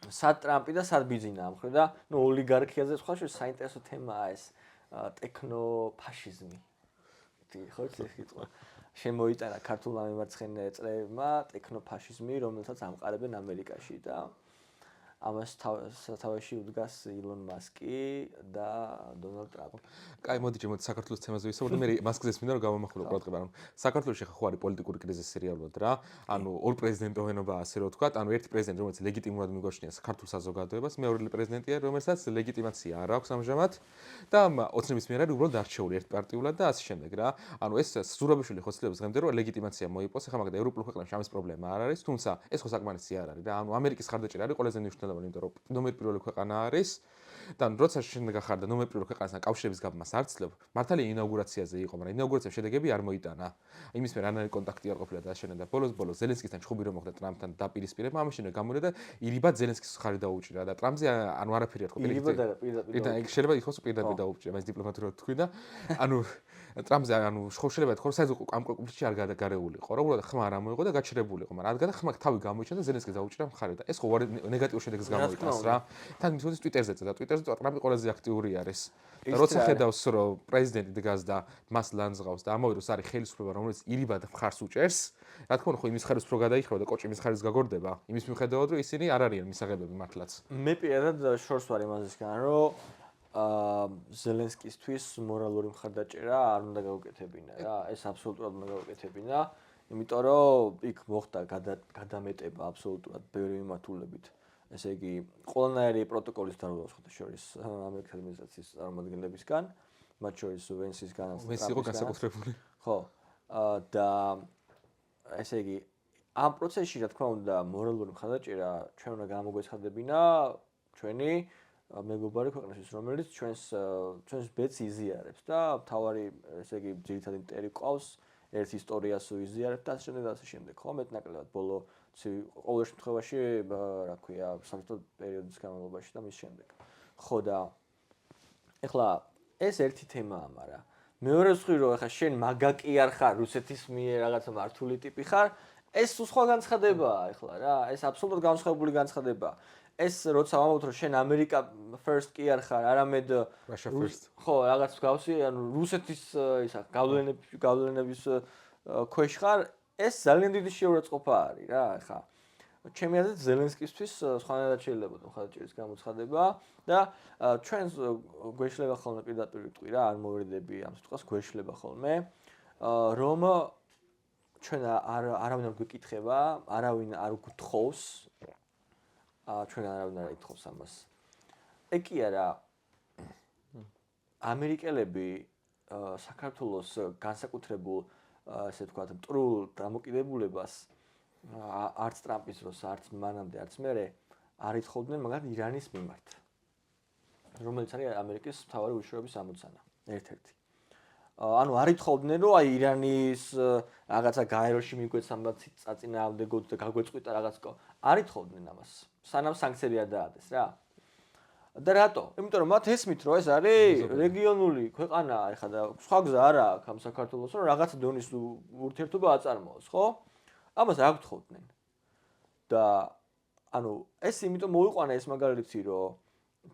სად ტრამპი და სად ბიძინა ამ ხრა და ნუ ოლიგარქიაზე სხვა საინტერესო თემაა ეს ტექნოფაშიზმი. ხო ციხიტყვა. შემოიტანა ქართულმა მემარცხენე წრეებმა ტექნოფაშიზმი, რომელსაც ამყარებენ ამერიკაში და ამას სათავეში უდგას ილონ მასკი და დონალდ ტრამპი. კაი, მოდი ჩემო საქართველოს თემაზე ვისაუბროთ. მე მასკზეც მინდა რომ გავამახვილო ყურადღება, რომ საქართველოში ხა ხო არის პოლიტიკური კრიზისი რეალურად რა. ანუ ორ პრეზიდენტოვანობა ასე რომ ვთქვა, ანუ ერთი პრეზიდენტი რომელიც ლეგიტიმურად მიგვაჩნია საქართველოს საზოგადოებას, მეორე პრეზიდენტია რომელსაც ლეგიტიმაცია არ აქვს ამჟამად და ოცნების მიერ არის უბრალოდ არჩეული ერთპარტიულად და ასე შემდეგ რა. ანუ ეს ზურაბიშვილი ხოცლებს დღემდე რომ ლეგიტიმაცია მოიპოვოს, ახლა მაგდა ევროპულ ქვეყნებში ამის პრობლემა არ არის, თუმცა ეს ხო საკმარისი არ არის რა. ანუ ამერიკის ხარდაჭერა არის ყველაზე მნიშვნელოვანი, იმიტომ რომ ნომერ პირველი ქვეყანა არის და როცა შემდეგ ახარდა ნომერ პირველ ქვეყანასთან კავშირების გაბმას არ ცდილობ, მართალია ინაუგურაციაზე იყო, მაგრამ ინაუგურაციას შედეგები არ მოიტანა. იმის მერე არანაირი კონტაქტი არ ყოფილა და შენდა ბოლოს ზელენსკისთან ჩხუბი რომ მოხდა ტრამპთან დაპირისპირება, ამის შემდეგ გამორა და ირიბად ზელენსკის ხარი დაუჭირა და ტრამპზე ანუ არაფერი არ თქო. პირდაპირ. შეიძლება იყოს პირდაპირ დაუჭირა, მას დიპლომატიურად თქვი და ანუ ტრამპზე ანუ შეიძლება ითქვა რომ საერთოდ ამ კონფლიქტში არ გადაგარეულიყო. რა უბრალოდ ხმა არ ამოიღო და გაჩერებულიყო, მაგრამ რადგან ხმა თავი გამოიჩინა და ზელენსკი დაუჭირა მხარი და ეს ხო ნეგატიურ შედეგს გამოიტანს რა. თან მithoses Twitter-ზე და Twitter-ზე ტრამპი ყველაზე აქტიური არის. და როცა ხედავს რომ პრეზიდენტი დგას და მას ლანძღავს და ამავე დროს არის ხელისუფლება რომელიც ირიბად მხარს უჭერს, რა თქმა უნდა ხო იმის ხარისფრო გადაიხრება და კოჭი იმის ხარის გაგორდება, იმის მიუხედავად რომ ისინი არ არიან მისაღებები მართლაც. მე პირადად შორს ვარ იმაზისგან რომ ზელენსკისთვის მორალური მხარდაჭერა არ უნდა გაუკეთებინა რა, ეს აბსოლუტურად უნდა გაუკეთებინა, იმიტომ რომ იქ მოხდა გადამეტება აბსოლუტურად ბევრი მიმართულებით. ესე იგი, ყველანაირი პროტოკოლის დარღვევა სხვა შორის ამერიკის ადმინისტრაციის წარმომადგენლებისგან, მათ შორის ვენსისგან, ვენსი იყო განსაკუთრებული. ხო. და ესე იგი, ამ პროცესში რა თქმა უნდა მორალური მხარდაჭერა ჩვენ უნდა გამოგვეცხადებინა ჩვენი მეგობარი ქვეყნისთვის, რომელიც ჩვენს ბედს იზიარებს და თავარი, ესე იგი, ძირითადი მტერი ყავს, ერთ ისტორიას უიზიარებს და ასე შემდეგ და ასე შემდეგ. ხო, მეტნაკლებად ბოლო ყოველ შემთხვევაში, რა ქვია, სამწუხაროდ პერიოდის განმავლობაში და მის შემდეგ. ხო და ეხლა ეს ერთი თემაა, მაგრამ მეორე მხრივ რომ ეხლა შენ მაგაკი არ ხარ, რუსეთის მიერ რაღაცა მართული ტიპი ხარ, ეს სხვა განცხადებაა ეხლა რა, ეს აბსოლუტურად განსხვავებული განცხადებაა. ეს როცა ვამბობთ რომ შენ ამერიკა first კი არ ხარ, არამედ Russia first. ხო, რაღაც გავსი, ანუ რუსეთის ისა გავლენების ქვეშ ხარ, ეს ძალიან დიდი შეურაცხყოფა არის რა, ხა. ჩემი აზრით ზელენსკისთვის სხვანაირად შეიძლება მხარდაჭერის გამოცხადება და ჩვენს გვეშლება ხოლმე პირდაპირ ვიტყვი რა, არ მოვერდები ამ სიტყვას გვეშლება ხოლმე, რომ ჩვენ არავინ არ გვეკითხება, არავინ არ გვთხოვს ჩვენგან არავინ არ ითხოვს ამას. ეგ კი არა ამერიკელები საქართველოს განსაკუთრებულ ასე ვთქვათ მტრულ დამოკიდებულებას არც ტრამპის დროს, არც მანამდე, არც მერე არ ითხოვდნენ მაგალითად ირანის მიმართ, რომელიც არის ამერიკის მთავარი უშუალოების ამოცანა, ერთ-ერთი. ანუ არ ითხოვდნენ რომ აი ირანის რაღაცა გაეროში მიგვეცამათ წაწინააღმდეგოთ და გაგვეწყვიტა რაღაც არ ითხოვდნენ ამას. სანამ სანქციები არ დაადეს რა. და რატო? იმიტომ რომ მათ ესმით რომ ეს არის რეგიონული ქვეყანა, ეხლა და სხვა გზა არ აქვს ამ საქართველოს რომ რაღაც დონის ურთიერთობა აწარმოოს, ხო? ამას არ გთხოვდნენ. და ანუ ეს იმიტომ მოიყვანა ეს მაგალითი რომ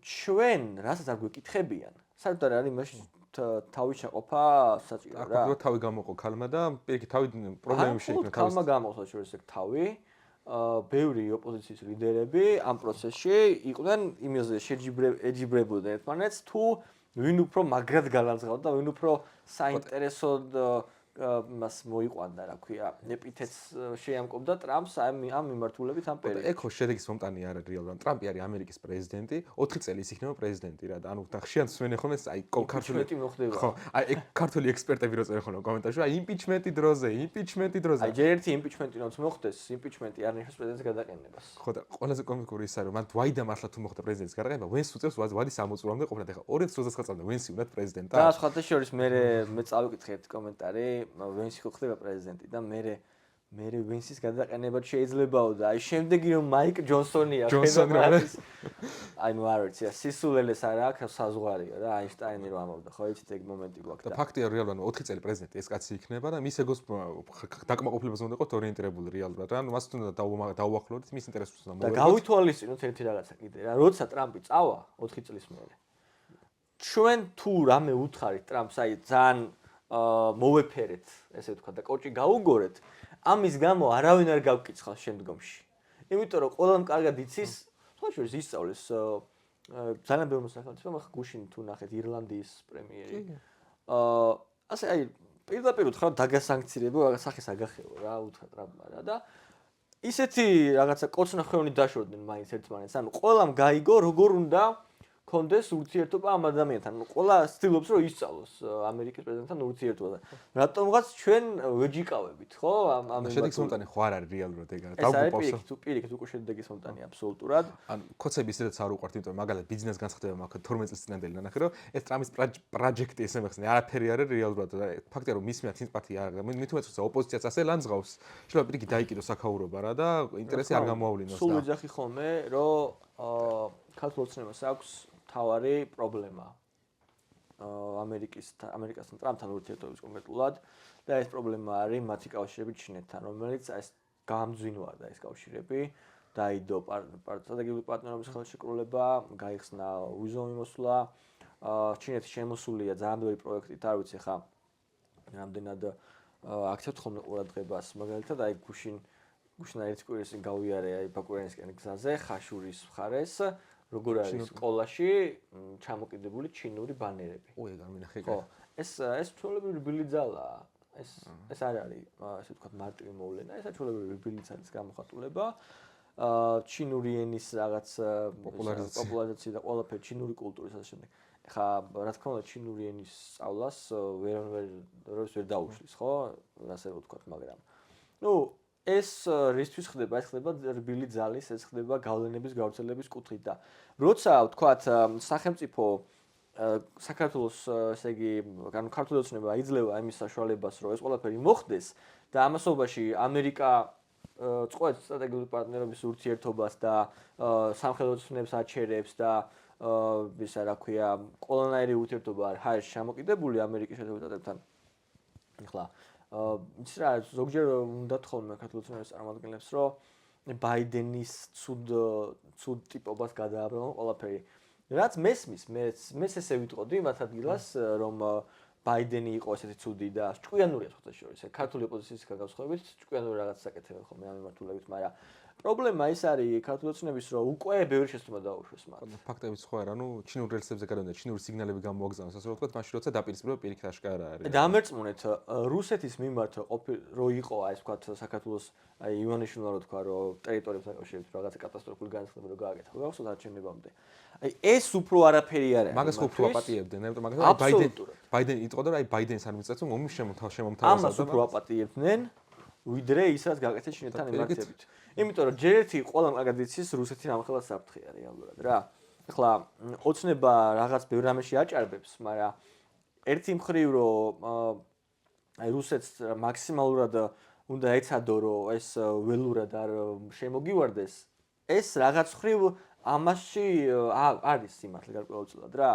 ჩვენ რასაც არ გვეკითხებიან, საერთოდ არის მაშინ თავის შეყოფა საჭირო რა. აქ თავი გამოყო ქალმა და პირიქით თავი პრობლემები შეიქმნა თავის. ქალმა გამოყო შორის ეგ თავი. ბევრი ოპოზიციის ლიდერები ამ პროცესში იყვნენ იმაზე შეჯიბრებოდნენ ერთმანეთს თუ ვინ უფრო მაგრად გალანძღავდა, ვინ უფრო საინტერესოდ მას მოიყვანდა, რა ქვია, ეპითეტს შეამკობდა ტრამპს ამ მიმართულებით ამ პერიოდში. ეგ ხო შედეგის მომტანი არ არის რეალურად. ტრამპი არის ამერიკის პრეზიდენტი, 4 წელი ის იქნება პრეზიდენტი რა და ანუ ხშირად სვენენ ხოლმე აი ქართული მოხდება. ხო, აი ეგ ქართული ექსპერტები რო წერენ ხოლმე კომენტარში, აი იმპიჩმენტი დროზე. აი ჯერ ერთი იმპიჩმენტი რაც მოხდეს, იმპიჩმენტი არ ნიშნავს პრეზიდენტის გადაყენებას. ხო და ყველაზე კომიკური ის არის რომ მან ვაიდა მართლა თუ მოხდა პრეზიდენტის გადაყენება, ვენს უწევს ვადის ამოწურვამდე ყოფნა და ხა 2029 წლამდე ვენსი უნდა პრეზიდენტა. და სხვათა შორის მე წავიკითხე ერთ კომენტარი ვენსი ხო ხდება პრეზიდენტი და მე მე ვინსის გადაყენებად შეიძლებაო და აი შემდეგი რომ მაიკ ჯონსონია აი ნუ არ ვიცი სისულელეს არა აქვს საზღვარია რა აინშტაინი რომ ამბობდა ხო იცით ეგ მომენტი გვაქვს და ფაქტია რეალურად 4 წელი პრეზიდენტი ეს კაცი იქნება და მის ეგოს დაკმაყოფილებას უნდა იყოს ორიენტირებული რეალურად რა ანუ მას უნდა დაუახლოვდეთ მის ინტერესებს უნდა და გავითვალისწინოთ ერთი რაღაცა კიდე რა როცა ტრამპი წავა 4 წლის მერე ჩვენ თუ რამე უთხარით ტრამპს აი ძალიან მოვეფერეთ ესე ვთქვა და კოჭი გაუგორეთ ამის გამო არავინ არ გავკიცხავს შემდგომში იმიტომ რომ ყველამ კარგად იცის თვალშორის ისწავლის ძალიან ბევრი მოსახლეობა მაგ გუშინ თუ ნახეთ ირლანდიის პრემიერი ასე აი პირდაპირ უთხრა დაგასანქცირებო რაღაც სახის აგახეო რა უთხრა ტრამპმა რა და ისეთი რაღაცა კოცნახვევნი დაშორდნენ მაინც ერთმანეთს ანუ ყველამ გაიგო როგორ უნდა კონდეს ურთიერთობა ამ ადამიანთან. ყველა ცდილობს რომ ისწავლოს ამერიკის პრეზიდენტთან ურთიერთობა. რატომღაც ჩვენ ვეჯიკავებით, ხო? ამ შედეგის მომტანი ხო არ არის რეალურად ეგ არა. დაუგუპავსო. პირიქით უკვე შედეგის მომტანი აბსოლუტურად. ან კოცები ისედაც არ უყვართ, იმიტომ რომ მაგალითად ბიზნეს განცხადება მაქვს 12 წლის წინანდელი ნახე რომ ეს ტრამპის პროექტი ესე მეხსნე არაფერი არის რეალურად და ფაქტია რომ მის მიერ სიმპათია არ აქვს. მით უმეტეს ოპოზიციაც ასე ლანძღავს. შეიძლება პირიქით დაიკიდოს საქაურობა რა და ინტერესი არ გამოავლინოს და. სულ ვიძახი ხოლმე რომ ქართულ ოცნებას აქვს თავარი პრობლემა ამერიკასთან ტრამპთან ურთიერთობის კონკრეტულად და ეს პრობლემა არის მათი კავშირები ჩინეთთან, რომელიც ეს გამძვინვარდა ეს კავშირები, დაიდო სტრატეგიული პარტნიორობის ხელშეკრულება, გაიხსნა ვიზოვი მოსვლა, ჩინეთი შემოსულია ძალიან ბევრი პროექტით, არ ვიცი ხა რამდენად აქცევთ ხოლმე ყურადღებას, მაგალითად აი გუშინ ერთ კვირას გავიარე აი ბაკურიანსკენ გზაზე, ხაშურის მხარეს როგორ არის სკოლაში ჩამოკიდებული ჩინური ბანერები. ой, ეგ არ მინახე. ხო, ეს ჩვეულებრივი რბილი ძალაა. ეს არ არის, ასე ვთქვათ, მარტივი მოვლენა, ეს ჩვეულებრივი რბილი ძალის გამოხატულება. ჩინური ენის რაღაც პოპულარიზაცია და ყველაფერი ჩინური კულტურის ასე შემდეგ. ხა, რა თქმა უნდა, ჩინური ენის სწავლას ვერ დაუშლის, ხო? ასე ვთქვათ, მაგრამ ნუ ეს რისთვის ხდება? ეს ხდება რბილი ძალის, ეს ხდება გავლენების გავრცელების კუთხით და როცა ვთქვათ სახელმწიფო საქართველოს ესე იგი ანუ ქართული ოცნება აიძლევა იმის საშუალებას რომ ეს ყველაფერი მოხდეს და ამასობაში ამერიკა წყვეტს სტრატეგიული პარტნიორობის ურთიერთობას და სამხედრო ოცნებს აჩერებს და ისა რა ქვია ყველანაირი ურთიერთობა არ არის შემოკიდებული ამერიკის შეერთებულ შტატებთან. ეხლა ის რა ზოგჯერ უნდა თხოვნა ქართულ ოცნების წარმომადგენლებს რომ ბაიდენის ცუდ ტიპობას გადააბრალონ ყველაფერი. რაც მესმის ესე ვიტყოდი მათ ადგილას რომ ბაიდენი იყო ესეთი ცუდი და ჭკვიანურია თქო შორის. ქართული ოპოზიციის განსხვავებით ჭკვიანური რაღაც საკეთებენ ხოლმე ამ მიმართულებით, მაგრამ პრობლემა ის არის ქართული ოცნების რომ უკვე ბევრი შეცდომა დაუშვეს მათ. ფაქტებიც ხო არა, ნუ ჩინურ რელსებზე გადავიდა, ჩინური სიგნალები გამოაგზავნეს, ასე ვთქვათ, მაშინ როცა დაპირისპირება პირიქით აშკარა არის. დამერწმუნეთ რუსეთის მიმართ რო იყო აი ვთქვათ საქართველოს აი ივანიშვილმა რო თქვა რომ ტერიტორიებს აკავშირებს რაღაცა კატასტროფული განცხადება რო გააკეთა. გახსოვთ არჩევნებამდე. აი ეს უფრო არაფერი არ არის. მაგას უფრო აპატიებდნენ, იმიტომ მაგალითად ბაიდენი იტყოდა რომ აი ბაიდენის ადმინისტრაციამ ომის შემომთავაზება. ამას უფრო აპატიებდნენ ვიდრე ის რაც გააკეთეს ჩინეთთან ემარცხებით. იმიტომ რომ ჯერ ერთი ყველამ კარგად იცის რუსეთი რამხელა საფრთხეა რეალურად რა. ეხლა ოცნება რაღაც ბევრ რამეში აჭარბებს, მაგრამ ერთი მხრივ რომ აი რუსეთს მაქსიმალურად უნდა ეცადო რომ ეს ველურად არ შემოგივარდეს, ეს რაღაც მხრივ ამაში არის სიმართლე გარკვეულწილად რა.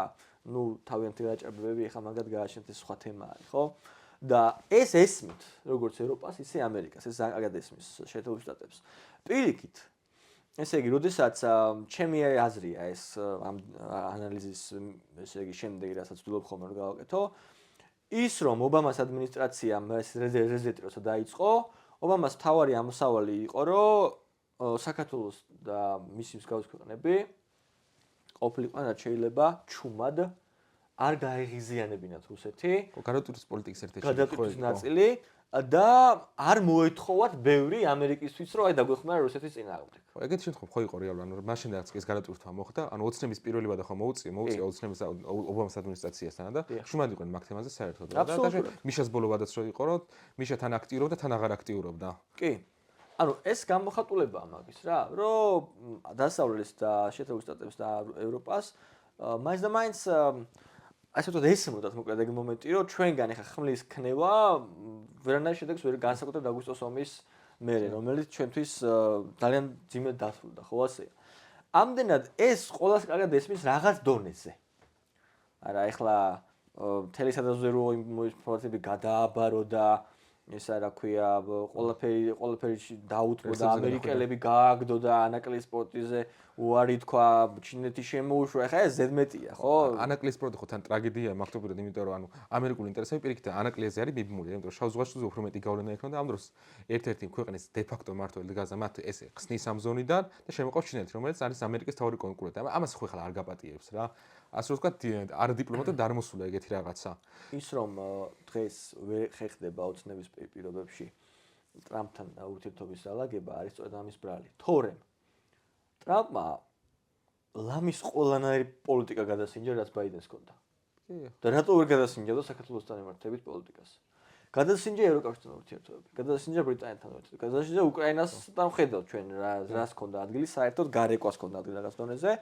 ნუ თავიანთი აჭარბებები ეხლა მაგათ გააშენთ ეს სხვა თემა არის, ხო? და ეს ესმით, როგორც ევროპას, ისე ამერიკას, ეს კარგად ესმის შეერთებულ შტატებს. პირიქით, ესე იგი, როდესაც ჩემი აზრია ეს ამ ანალიზის ესე იგი შემდეგი, რასაც ვცდილობ ხოლმე რომ გავაკეთო, ის რომ ობამას ადმინისტრაციამ ეს რეზეტი როცა დაიწყო, ობამას თავარი ამოსავალი იყო, რომ საქართველოს და მისი მსგავსი ქვეყნები ყოფილიყო შეიძლება ჩუმად არ გაეღიზიანებინათ რუსეთი. გადატვირთვის პოლიტიკის ერთ-ერთი გადატვირთვის ნაწილი და არ მოეთხოვათ ბევრი ამერიკისთვის რომ აი დაგვეხმარა რუსეთის წინააღმდეგ. ეგეთი შემთხვევა ხო იყო რეალურად, ანუ მაშინ რაც ეს გადატვირთვა მოხდა, ანუ ოცნების პირველი ვადა ხო მოუწია ოცნების ობამას ადმინისტრაციასთან და შუმად იყვნენ მაგ თემაზე საერთოდ და даже მიშას ბოლო ვადაც რო იყო, რომ მიშა თან აქტიურობდა, თან აღარ აქტიურობდა. კი. ანუ ეს გამოხატულებაა მაგის რა, რომ დასავლეთის და შეერთებულ შტატებს და ევროპას მაინც და მაინც ასე ვთქვათ ესმოდათ მოკლედ ეგ მომენტი რომ ჩვენგან ახლა ხმლის ქნება ვერანაირ შედეგს ვერ განსაკუთრებით აგვისტოს ომის მერე, რომელიც ჩვენთვის ძალიან ძიმედ დასრულდა, ხო ასეა. ამდენად ეს ყველას კარგად ესმის რაღაც დონეზე. არა, ეხლა მთელი სადაზვერვო ინფორმაციები გადააბარო და ესა რა ქვია, ყველაფერი დაუთმო და ამერიკელები გააგდო და ანაკლის სპორტიზე უარი თქვა, ჩინეთი შემოუშვა. ეხლა ეს ზედმეტია, ხო? ანაკლის სპორტი ხო თან ტრაგედია მაktubirად, იმიტომ რომ ამერიკული ინტერესები პირიქით ანაკლიაზე არის მიბმული, იმიტომ რომ შავ ზღვაშიც უფრო მეტი გავლენა ექნება და ამ დროს ერთ-ერთი ქვეყნის დე-ფაქტო მმართველი დგას მათ ესე ხსნის ამ ზონიდან და შემოყავს ჩინეთი, რომელიც არის ამერიკის თავი კონკურენტი. ამას ხო ახლა არ გაპატიებს რა. ასე რომ ვთქვათ, არ დიპლომატად დამოსულა ეგეთი რაღაცა. ის რომ დღეს ვერ ხეხდება ოცნების პირობებში ტრამპთან ურთიერთობის დალაგება არის სწორედ ამის ბრალი. თორემ ტრამპმა ლამის ყველანაირი პოლიტიკა გადასინჯა, რაც ბაიდენს ჰქონდა. და რატო ვერ გადასინჯავდა საქართველოსთან ემართებით პოლიტიკას? გადასინჯა ევროკავშირთან ურთიერთობები, გადასინჯა ბრიტანეთთან ურთიერთობები, გადასინჯა უკრაინასთან ხედავთ ჩვენ რას ჰქონდა ადგილი, საერთოდ გარეკვას ჰქონდა ადგილი რაღაც დონეზე.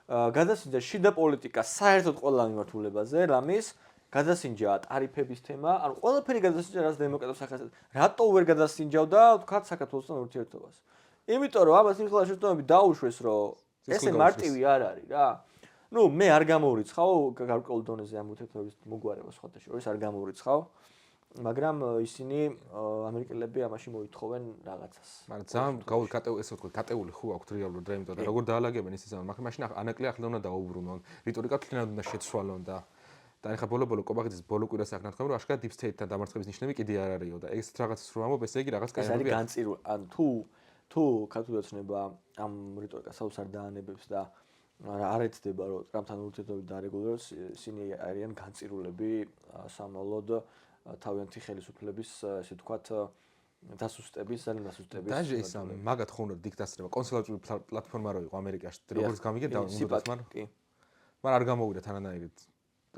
გადასინჯა შიდა პოლიტიკა საერთოდ ყველა მიმართულებაზე, რამის გადასინჯა ტარიფების თემა, ანუ ყველაფერი გადასინჯა რაც დემოკრატიულ სახეზე. რატო ვერ გადასინჯავდა თქვა საქართველოსთან ურთიერთობას? იმიტომ რომ ამას იმხელა შეცდომები დაუშვეს, რომ ესე მარტივი არ არის რა. ნუ მე არ გამოურიცხავ გარკვეულ დონეზე ამ ურთიერთობის მოგვარებას სხვათა შორის არ გამოურიცხავ, მაგრამ ისინი ამერიკელები ამაში მოითხოვენ რაღაცას. მაგრამ ძალიან ესე ვთქვათ, კატეული ხო აქვთ რეალურად რა, იმიტომ რომ როგორ დაალაგებენ ისიც მაგრამ მაშინ ანაკლი ახლა უნდა დაუბრუნონ, რიტორიკა თლიანად უნდა შეცვალონ და ეხლა ბოლო-ბოლო კობახიძის ბოლო კვირას აქ ნათქვამი, რომ აშკარად deep state-თან დამარცხების ნიშნები კიდე არ არისო და ეს რაღაცას რო ამბობ, ესე იგი რაღაც კაი არის. ეს არის განწირული, ან თუ ქართული ოცნება ამ რიტორიკას აუს არ დაანებებს და არ ეცდება რომ ტრამპთან ურთიერთობები დარეგულიროს, ისინი არიან განწირულები სამალოდ თავიანთი ხელისუფლების, ესე ვთქვათ, დასუსტების, ძალიან დასუსტების. დაჟე ის მაგათ ხო უნდა დიქტატორობა, კონსოლატური პლატფორმა რო იყო ამერიკაში, როგორც გამიგე და უნდა მაგრამ არ გამოვიდა თანანაირად.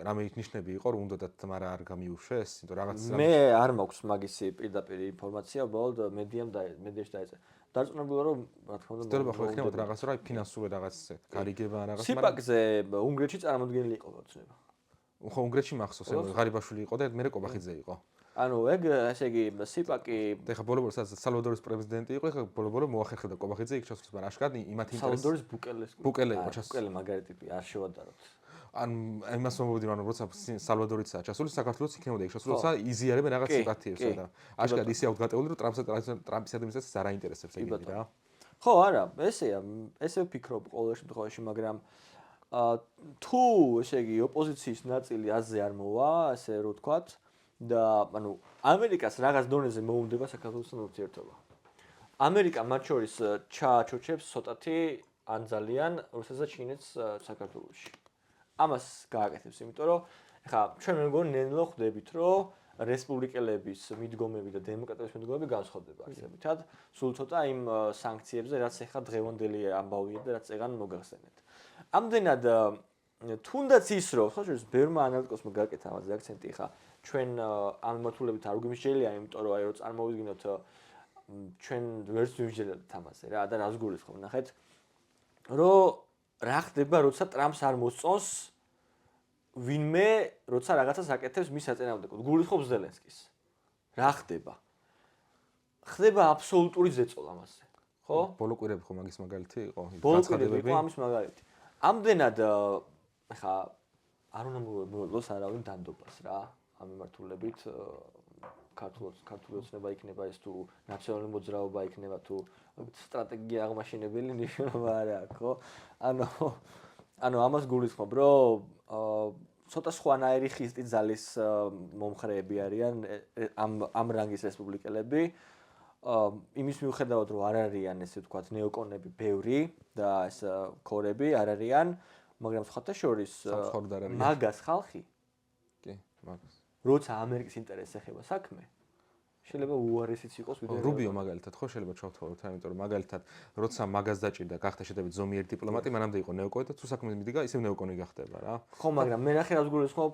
რამე ნიშნები იყო, რომ უნდათ მაგრამ არ გამიუშვეს, იმიტომ რაღაც მე არ მაქვს მაგისი პირდაპირ ინფორმაცია, უბრალოდ მედიაში დაეწერა. დარწმუნებულა რომ რა თქმა უნდა შეიძლება ხო იქნებოდა რაღაც რა ფინანსური რაღაც გარიგება ან რაღაც სიპაკზე უნგრეთში წარმოდგენილი იყო ოცნება. ხო უნგრეთში მახსოვს ღარიბაშვილი იყო და მე კობახიძე იყო. ანუ ეგ ესე იგი სიპაკი ეხა ბოლო-ბოლო სალვადორის პრეზიდენტი იყო, ეხა ბოლო-ბოლო მოახერხდა კობახიძე იქ ჩასვლის, მაგრამ აშკარად იმათ ინტერესს სალვადორის ბუკელე იყო ჩასული. ბუკელე მაგარი ტიპი არ შევადაროთ. ან იმას მომოვიდი რომ როცა სალვადორიცაა ჩასული საქართველოს იქნებოდა იქ ჩასული, როცა იზიარებენ რაღაც სიტუაციებს და აშკარად ისე აქვთ გატეული რომ ტრამპის ადმინისტრაციას არ აინტერესებს ეგეთი რა. ხო, არა, ესეა, ესე ვფიქრობ ყოველ შემთხვევაში, მაგრამ თუ ესე იგი ოპოზიციის ნაწილი აზზე არ მოვა, ასე რომ ვთქვათ და ანუ ამერიკას რაღაც დონეზე მოუნდება საქართველოსთან ურთიერთობა. ამერიკა მათ შორის ჩააჩოჩებს ცოტათი ან ძალიან რუსეთსა და ჩინეთს საქართველოში. ამას გააკეთებს, იმიტომ რომ ეხლა ჩვენ მე მგონი ნენლო ხვდებით, რომ რესპუბლიკელების მიდგომები და დემოკრატების მიდგომები განსხვავდება არსებითად, სულ ცოტა იმ სანქციებზე, რაც ეხლა დღევანდელი ამბავია და რაც ეგან მოგახსენეთ. ამდენად თუნდაც ის რომ ხო შეიძლება ბევრმა ანალიტიკოსმა გააკეთა ამაზე აქცენტი, ეხლა ჩვენ ამ მიმართულებით არ გვიმსჯელია, იმიტომ რომ აი რომ წარმოვიდგინოთ ჩვენ ვერც ვიმსჯელოთ ამაზე რა და რას გულისხმობ, ნახეთ, რომ რა ხდება, როცა ტრამპს არ მოსწონს ვინმე, როცა რაღაცას აკეთებს მის საწინააღმდეგოდ. გულისხმობს ზელენსკის. რა ხდება? ხდება აბსოლუტური ზეწოლა მასზე. ხო? ბოლო კვირები ხო მაგის მაგალითი იყო? ბოლო კვირები იყო ამის მაგალითი. ამდენად ხა არ უნდა მოვეძლოს არავინ დანდობას რა. ამ მიმართულებით ქართული ოცნება იქნება ეს თუ ნაციონალური მოძრაობა იქნება თუ სტრატეგია აღმაშენებელი ნიშნობა არა აქვს, ხო? ანუ ამას გულისხმობ, რომ ცოტა სხვანაირი ხისტი ძალის მომხრეები არიან ამ რანგის რესპუბლიკელები. იმის მიუხედავად, რომ არ არიან ესე ვთქვათ ნეოკონები ბევრი და ეს ქორები არ არიან, მაგრამ სხვათა შორის მაგას ხალხი კი, მაგას. როცა ამერიკის ინტერესს ეხება საქმე, შეიძლება უარესიც იყოს ვიდრე რუბიო მაგალითად ხო შეიძლება ჩავთვალოთ, იმიტომ რომ მაგალითად როცა მაგას დაჭირდა გახდა შედარებით ზომიერი დიპლომატი, მანამდე იყო ნეოკონი და თუ საქმე მიდგა, ისევ ნეოკონი გახდება რა. ხო, მაგრამ მე ნახე რას გულისხმობ,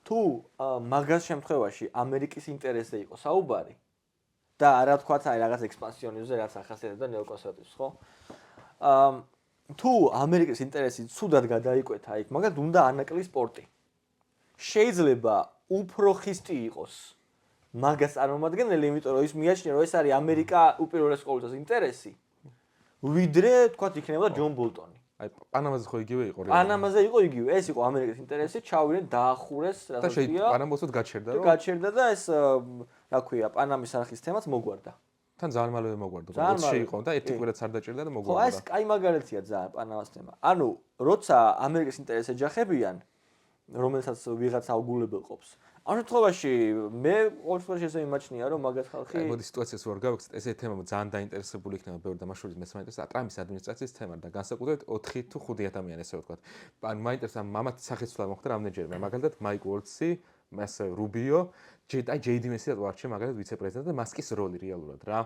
თუ მაგას შემთხვევაში ამერიკის ინტერესზე იყო საუბარი და არა თქვათ აი რაღაც ექსპანსიონიზმზე, რაც ახასიათებდა ნეოკონსერვატიზმს, ხო? თუ ამერიკის ინტერესი ცუდად გადაიკვეთა იქ, მაგათ უნდა ანაკლის სპორტი. შეიძლება უფრო ხისტი იყოს მაგას წარმომადგენელი, იმიტომ რომ ის მიაჩნია, რომ ეს არის ამერიკა უპირველეს ყოვლისა ინტერესი. ვიდრე თქვათ იქნება ჯონ ბოლტონი. აი პანამაზე ხო იგივე იყო რეალურად. პანამაზე იყო იგივე, ეს იყო ამერიკის ინტერესი, ჩავიდნენ დაახურეს და შეიძლება პანამოსოთ გაჩერდა რომ გაჩერდა და ეს რა ქვია, პანამის არხის თემაც მოგვარდა. თან ძალიან მალევე მოგვარდა. 20-ში იყო და ერთი კვირაც არ დაჭერდა და ხო, მოგვარდა. ეს კაი მაგალითია ძალიან პანამას თემა. ანუ, როცა ამერიკის ინტერესს ეჯახებიან, რომელსაც ვიღაც აუგულებელ ყოფს. ამ შემთხვევაში მე ყოველთვის ესე იმაჩნია, რომ მაგას ხალხი მოდი სიტუაციას ვარ გავიქცეთ, ესე თემა ძალიან დაინტერესებული იქნება ბევრი და მაშინ მე საინტერესო ტრამპის ადმინისტრაციის თემა და განსაკუთრებით 4 თუ 5 ადამიანი ესე ვთქვათ. ან მაინტერესა მამაც სახეცვლა მოხდა რამდენჯერმე. მაგალითად მაიკ უოლცი, მასე რუბიო, ჯეიდი მესი რატო მაგალითად ვიცე-პრეზიდენტი და მასკის როლი რეალურად რა.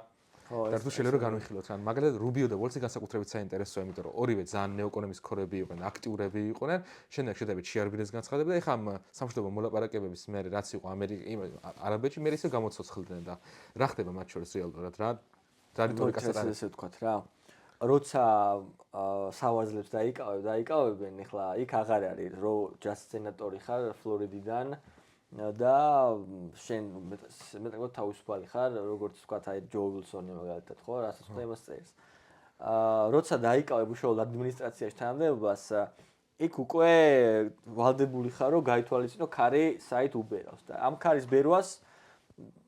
და თუ შეიძლება რომ განვიხილოთ, ან მაგალითად რუბიო და უოლცი განსაკუთრებით საინტერესოა, იმიტომ რომ ორივე ძალიან ნეოკონომის ქორები იყვნენ, აქტიურები იყვნენ, შემდეგ შედარებით შეარბინეს განცხადება და ეხლა ამ სამშვიდობო მოლაპარაკებების მერე რაც იყო არაბეთში, მე ისე გამოცოცხლდნენ და რა ხდება მათ შორის რეალურად რა რიტორიკასაც არის ესე ვთქვათ რა. როცა სავარძლებს დაიკავებენ, ეხლა იქ აღარ არის რო ჯას სენატორი ხარ ფლორიდიდან და შენ მეტყვი თავისუფალი ხარ, როგორც ვთქვათ, აი ჯო ვილსონი მაგალითად, ხო, რასაც ხდება იმას წერს. როცა დაიკავებ უშუალოდ ადმინისტრაციაში თანამდებობას, იქ უკვე ვალდებული ხარ, რომ გაითვალისწინო ქარი საით უბერავს და ამ ქარის ბერვას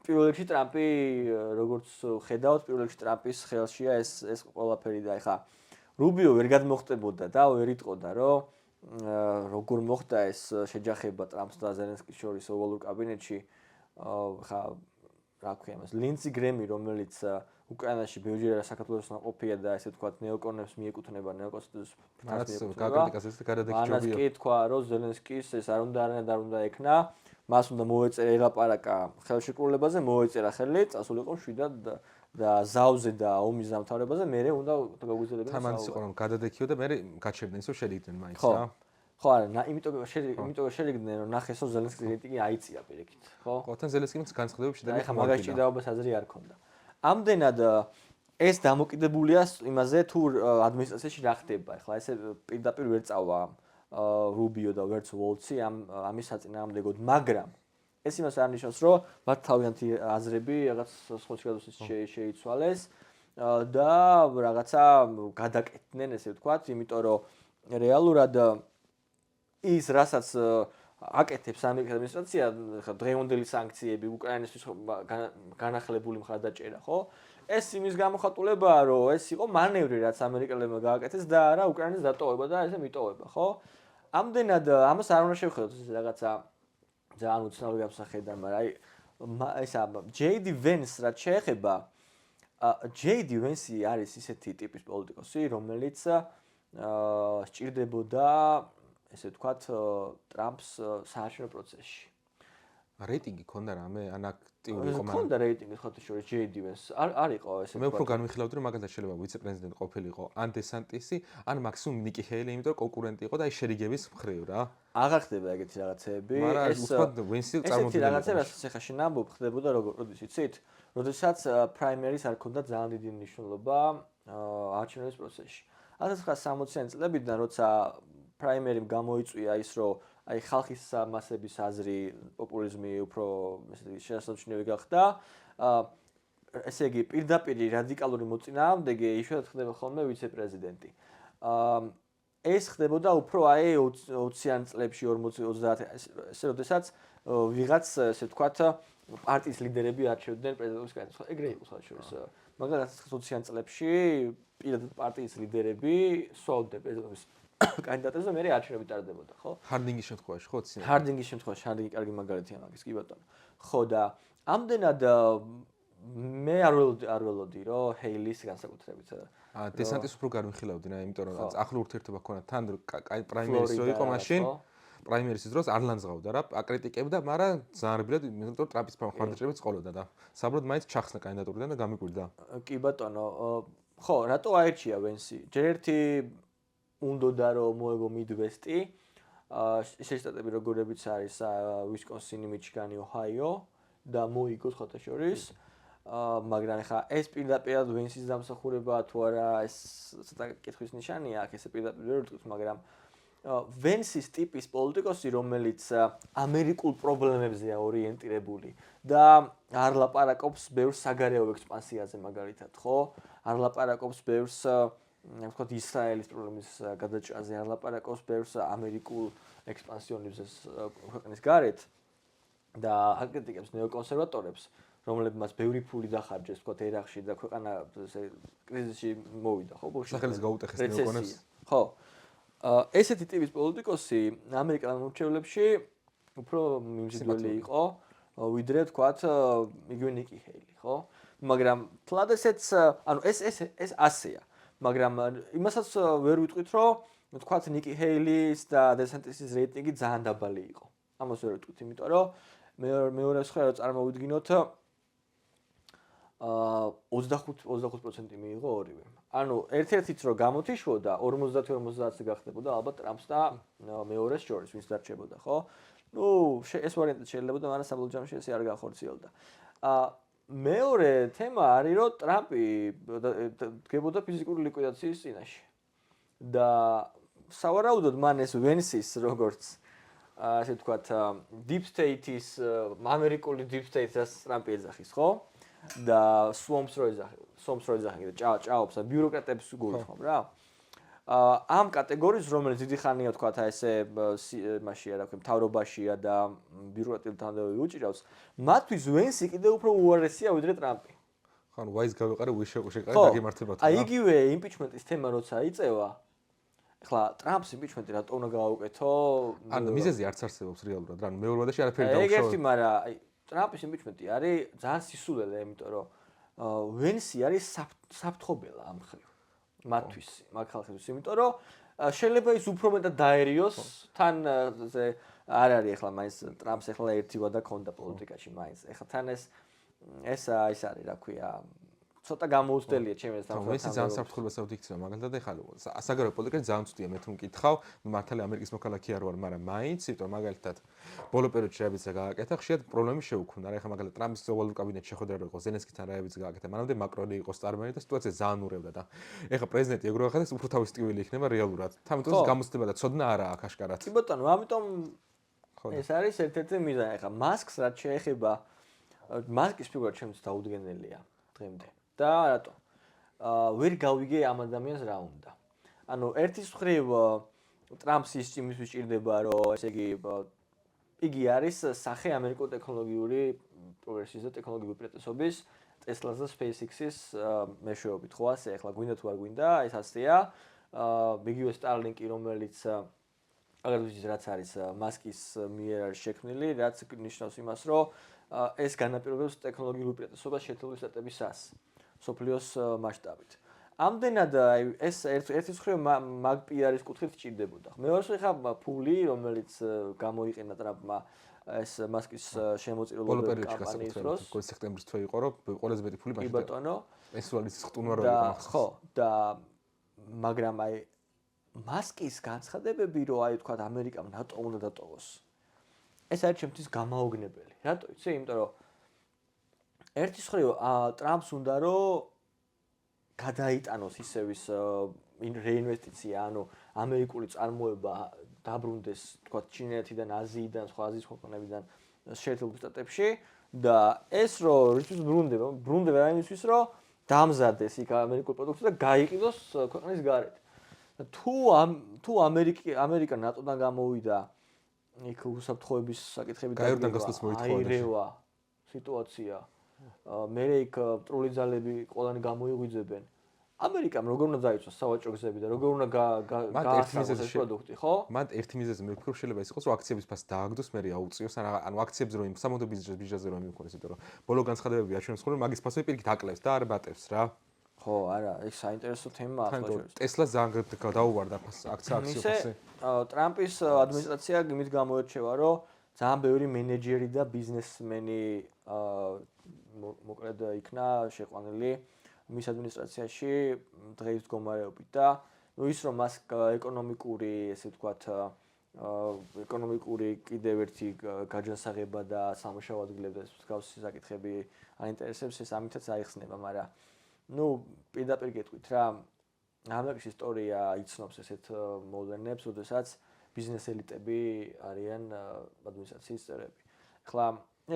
პირველ რიგში ტრამპი როგორც ხედავთ, პირველ რიგში ტრამპის ხელშია ეს ყველაფერი და ეხა რუბიო ვერ გადმოხტებოდა და ვერ იტყოდა, რომ როგორ მოხდა ეს შეჯახება ტრამპს და ზელენსკის შორის ოვალურ კაბინეტში, ხა რა ქვია მას, ლინცი გრემი, რომელიც უკრაინაში ბევრჯერ საქართველოსთან ყოფია და ესე ვთქვათ, ნეოკონებს მიეკუთვნება ნეოკონსტიტუციურ კაკრიტიკას და გადადექჩებია. მანაც კი თქვა, რომ ზელენსკის ეს არ უნდა ექნა, მას უნდა მოეწერა ელაპარაკა ხელშეკრულებაზე, მოეწერა ხელი, წასულიყო შვიდად და ზავზე და ომის დამთავრებაზე მერე უნდა გაგვიძლებინა. თამამის იყო რომ გადადექიო და მე გაჩერდნენ ისო შედიდნენ მაინც ხო. რა. ხო არა, იმიტომ შეგიძლია რომ ნახეს რომ ზელენსკის რეიტინგი აიწია პირიქით, ხო? ხო, თან ზელენსკიმ განცხადებები შედარებით ეხლა მაგას ჭიდაობას აზრი არ ქონდა. ამდენად ეს დამოკიდებულია იმაზე თუ ადმინისტრაციაში რა ხდება. ეხლა ესე პირდაპირ ვერ წავა რუბიო და ვერც უოლცი ამის საწინააღმდეგოდ, მაგრამ ეს იმას არ ნიშნავს, რომ მათ თავიანთი აზრები რაღაც სხვა გადასვლით შეიცვალეს და რაღაცა გადაკეთდნენ, ესე ვთქვათ, იმიტომ რომ რეალურად ის რასაც აკეთებს ამერიკის ადმინისტრაცია, ხა დღევანდელი სანქციები, უკრაინისთვის განახლებული მხარდაჭერა, ხო? ეს იმის გამოხატულებაა, რომ ეს იყო მანევრი, რაც ამერიკელებმა გააკეთეს და არა უკრაინის დატოვება და ესე მიტოვება, ხო? ამდენად ამას არ უნდა შევხედოთ ეს რაღაცა ძალიან უცნაური გამსახედა, მაგრამ აი ესა ჯეიდი ვენს რაც შეეხება, ჯეიდი ვენსი არის ისეთი ტიპის პოლიტიკოსი, რომელიც სჭირდებოდა ესე ვთქვათ ტრამპს საარჩევნო პროცესში. რეიტინგი ქონდა რამე ან აქტიური იყო მაგრამ ქონდა რეიტინგი ხოთი შორის ჯეიდი ვენს არ იყო ესე მე უფრო განვიხილავდი რომ მაგალითად შეიძლება ვიცე-პრეზიდენტი ყოფილიყო ან დესანტისი ან მაქსიმუმ ნიკი ჰეილი, იმიტომ რომ კონკურენტი იყო და აი შერიგების მხრივ რა. აღარ ხდება ეგეთი რაღაცეები. ეს უცბად ვენსი ესეთი რაღაცები რასაც ახლა შენ ამბობ ხდებოდა როდის იცით? როდესაც პრაიმერის არ ქონდა ძალიან დიდი მნიშვნელობა არჩევნების პროცესში. 1960-იანი წლებიდან როცა პრაიმერიმ გამოიწვია ის რომ აი ხალხის მასების აზრი, პოპულიზმი უფრო შესაძლებელი გახდა. ესე იგი პირდაპირ რადიკალური მოწინააღმდეგე იშვიათად ხდება ხოლმე ვიცე-პრეზიდენტი. ეს ხდებოდა უფრო აი 20-იან წლებში 40-30 ესე როდესაც ვიღაც ესე ვთქვათ პარტიის ლიდერები არჩევდნენ პრეზიდენტის კანდიდატს. ეგრე იყო საერთოდ. მაგრამ 20-იან წლებში პირადად პარტიის ლიდერები სვავდნენ პრეზიდენტის კანდიდატებს და მე არჩევნები ტარდებოდა, ხო? ჰარდინგის შემთხვევაში, ხო? ჰარდინგის შემთხვევაში, ჰარდინგი კარგი მაგალითია მაგის, კი ბატონო. ხო და ამდენად მე არ ველოდი, რომ ჰეილის განსაკუთრებით დესანტის უფრო განვიხილავდი რა, იმიტომ რომ ახლო ურთიერთობა ჰქონდა თან პრაიმერის რო იყო მაშინ. პრაიმერისის დროს არ ლანძღავდა რა, აკრიტიკებდა, მაგრამ ძალიან რბილად, იმიტომ რომ ტრამპის მხარდაჭერებით წყოლოდა და საბროდ მაინც ჩახსნა კანდიდატურიდან და გამიკვირდა. კი ბატონო, ხო, რატო აერჩია ვენსი? ჯერ ერთი უნდოდა რომ მოეგო მიდვესტი, ისეთი შტატები როგორებიც არის ვისკონსინი, მიჩიგანი, ოჰაიო და მოიგო სხვათა შორის. მაგრამ ეხა ეს პირდაპირ ვენსის დამსახურება თუ არა ეს ცოტა კითხვის ნიშანია, აქ ესე პირდაპირ ვერ ვიტყვით, მაგრამ ვენსის ტიპის პოლიტიკოსი, რომელიც ამერიკულ პრობლემებზეა ორიენტირებული და არ ლაპარაკობს ბევრ საგარეო ექსპანსიაზე მაგალითად, ხო? არ ლაპარაკობს ბევრს ასე ვთქვათ ისრაელის პრობლემის გადაჭრაზე, არ ლაპარაკობს ბევრს ამერიკულ ექსპანსიონებზე ქვეყნის გარეთ და აკრიტიკებს ნეოკონსერვატორებს, რომლებმაც ბევრი ფული დახარჯეს, ვთქვათ, ერაყში და ქვეყანა კრიზისში მოვიდა, ხო, ბოლშევიკები. სახელის გაუტეხეს ნეოკონებს. ხო. ესეთი ტიპის პოლიტიკოსი ამერიკელ მორჩევლებში უფრო მიმზიდველი იყო, ვიდრე ვთქვათ, იგივე ნიკი ჰეილი, ხო? მაგრამ თლად ესეც, ანუ ეს ასეა. მაგრამ იმასაც ვერ ვიტყვით, რომ ვთქვათ, ნიკი ჰეილის და დესანტისის რეიტინგი ძალიან დაბალი იყო. ამას ვერ ვიტყვით, იმიტომ რომ მეორე სხვა წარმოვიდგინოთ 25% მიიღო ორივე. ანუ ერთ-ერთიც რო გამოთიშოდა 50-50 გახდებოდა ალბათ ტრამპს და მეორეს შორის, ვინც დარჩებოდა, ხო? ნუ ეს ვარიანტი შეიძლება, მაგრამ საბოლოო ჯამში ესე არ განხორციელდა. მეორე თემა არის, რომ ტრამპი დგებოდა ფიზიკური ლიკვიდაციის წინაშე. და სავარაუდოდ მან ეს ვენსის როგორც ასე ვთქვათ, deep state-ის, ამერიკული deep state-ს ტრამპი ეძახის, ხო? და swamps რო ეძახი და ჭაობს და ბიუროკრატებს გულისხმობ რა. ამ კატეგორიის რომელიც დიდი ხანია ვთქვათ, ესე მასია რა ქვია, მთავრობაშია და ბიუროკრატიული თანამდებობები უჭირავს, მათთვის ვენსი კიდევ უფრო უარესია ვიდრე ტრამპი. ხო, ანუ ვაის გავიყარე, ვის შეყარე დაგემართება თუ რა. აი იგივე იმპიჩმენტის თემა როცა იწევა, ახლა ტრამპს იმპიჩმენტი რატო უნდა გააუკეთო? ანუ მიზეზი არც არსებობს რეალურად, რა, მეორე ვადაში არაფერი ეგ დაუშვა. ერთი, მაგრამ აი ტრამპის იმპიჩმენტი არის ძალიან სისულელე, იმიტომ რომ ვენსი არის საფრთხობელა ამ ხრივ. მათთვის, მაგ ხალხისთვის, იმიტომ რომ შეიძლება ის უფრო მეტად დაერიოს, თან არ არის ახლა მაინც ტრამპს ახლა ერთი ვადა ქონდა პოლიტიკაში მაინც. ახლა თან ეს არის რა ქვია, ცოტა გამოუცდელია ჩემს თამაშს. ვენსი ძალიან საფრთხებასაც იქცევა, მაგალითად ახლა საგარეო პოლიტიკაში ძალიან ცუდია, მე თუ მკითხავ, მართალია ამერიკის მოქალაქე არ ვარ, მაგრამ მაინც, იმიტომ მაგალითად ბოლო პერიოდში რაებიცა გააკეთა, ხშირად პრობლემები შეუქმნა. რა ახლა მაგალითად ტრამპის ოვალურ კაბინეტში შეხვედრა რო იყო, ზელენსკითან რაებიც გააკეთა, მანამდე მაკრონი იყო სტარმერი და სიტუაცია ძალიან ურევდა და ახლა პრეზიდენტი ეგრე ახლა უფრო თავის ტკივილი იქნება რეალურად. თამიტომ გამოცდება და ცოდნა არაა აქ აშკარად. კი ბატონო, ამიტომ ეს არის ერთ-ერთი მიზანი. ახლა მასკს რაც შეეხება, მასკის ფიგურა ჩემთვის დაუდგენელია დღემდე. და რატო? ვერ გავიგე ამ ადამიანს რა უნდა. ანუ ერთის მხრივ ტრამპს იმის ვიჭირდება, რომ ესე იგი არის სახე ამერიკულ ტექნოლოგიური პროგრესის და ტექნოლოგიური უპირატესობის Tesla-ს და SpaceX-ის მეშვეობით, ხო ასე? ახლა გვინდა თუ არ გვინდა, ეს ასეა. იგივე Starlink-ი, რომელიც აღარ ვიცი რაც არის მასკის მიერ არის შექმნილი, რაც ნიშნავს იმას, რომ ეს განაპირობებს ტექნოლოგიურ უპირატესობას შეერთებული შტატებისას. სოფლიოს მასშტაბით. ამდენად ეს ერთის მხრივ მაგ PR-ის კუთხით ჭირდებოდა. მეორეს ხა ფული, რომელიც გამოიყენა ტრამპმა ეს მასკის შემოწირულობების კამპანიის დროს, სექტემბრის თვე იყო, რომ ყველაზე მეტი ფული კი ბატონო, პენსიუალის ხტუნვა რო იყო. ხო, და მაგრამ აი მასკის განცხადებები, რომ აი თქვა ამერიკამ ნატო უნდა დატოვოს. ეს არის ჩემთვის გამაოგნებელი. რატო იცი? იმიტომ რომ ერთის მხრივ ტრამპს უნდა რომ გადაიტანოს ისევ ის რეინვესტიცია, ანუ ამერიკული წარმოება დაბრუნდეს, თქვა ჩინეთიდან, აზიიდან, სხვა აზიის ქვეყნებიდან შეერთებულ შტატებში და ეს რომ რისთვის ბრუნდება რაიმისთვის რომ დამზადდეს იქ ამერიკული პროდუქტი და გაიყიდოს ქვეყნის გარეთ. თუ ამერიკა ნატოდან გამოვიდა იქ უსაფრთხოების საკითხები აირევა სიტუაცია მე იქ მტრული ძალები ყველანი გამოიღვიძებენ. ამერიკამ როგორ უნდა დაიცვას სავაჭრო გზები და როგორ უნდა გაასწავლოს ეს პროდუქტი, ხო? მათ ერთი მიზეზი მე ვფიქრობ შეიძლება ის იყოს, რომ აქციების ფასი დააგდოს, მე აუწიოს, ანუ აქციებზე რომ სამოდო ბიზნესზე რომ იმქონდეს, იმიტომ რომ ბოლო განცხადებები აჩვენებს ხოლმე მაგის ფასები პირიქით აკლებს და არ ბატებს რა. ხო, არა, ეს საინტერესო თემაა ახლა შორის. ტესლას ძალიან დაუვარდა აქცია ფასი. ტრამპის ადმინისტრაცია იმით გამოირჩევა, რომ ძალიან ბევრი მენეჯერი და ბიზნესმენი მოკლედ იქნა შეყვანილი მის ადმინისტრაციაში დღეის მდგომარეობით და ის რომ მას ეკონომიკური, ესე ვთქვათ, ეკონომიკური კიდევ ერთი გაჯანსაღება და სამუშაო ადგილები და მსგავსი საკითხები აინტერესებს, ეს ამითაც აიხსნება, მაგრამ პირდაპირ გეტყვით რა, ამერიკის ისტორია იცნობს ესეთ მოვლენებს, როდესაც ბიზნეს ელიტები არიან ადმინისტრაციის წევრები. ახლა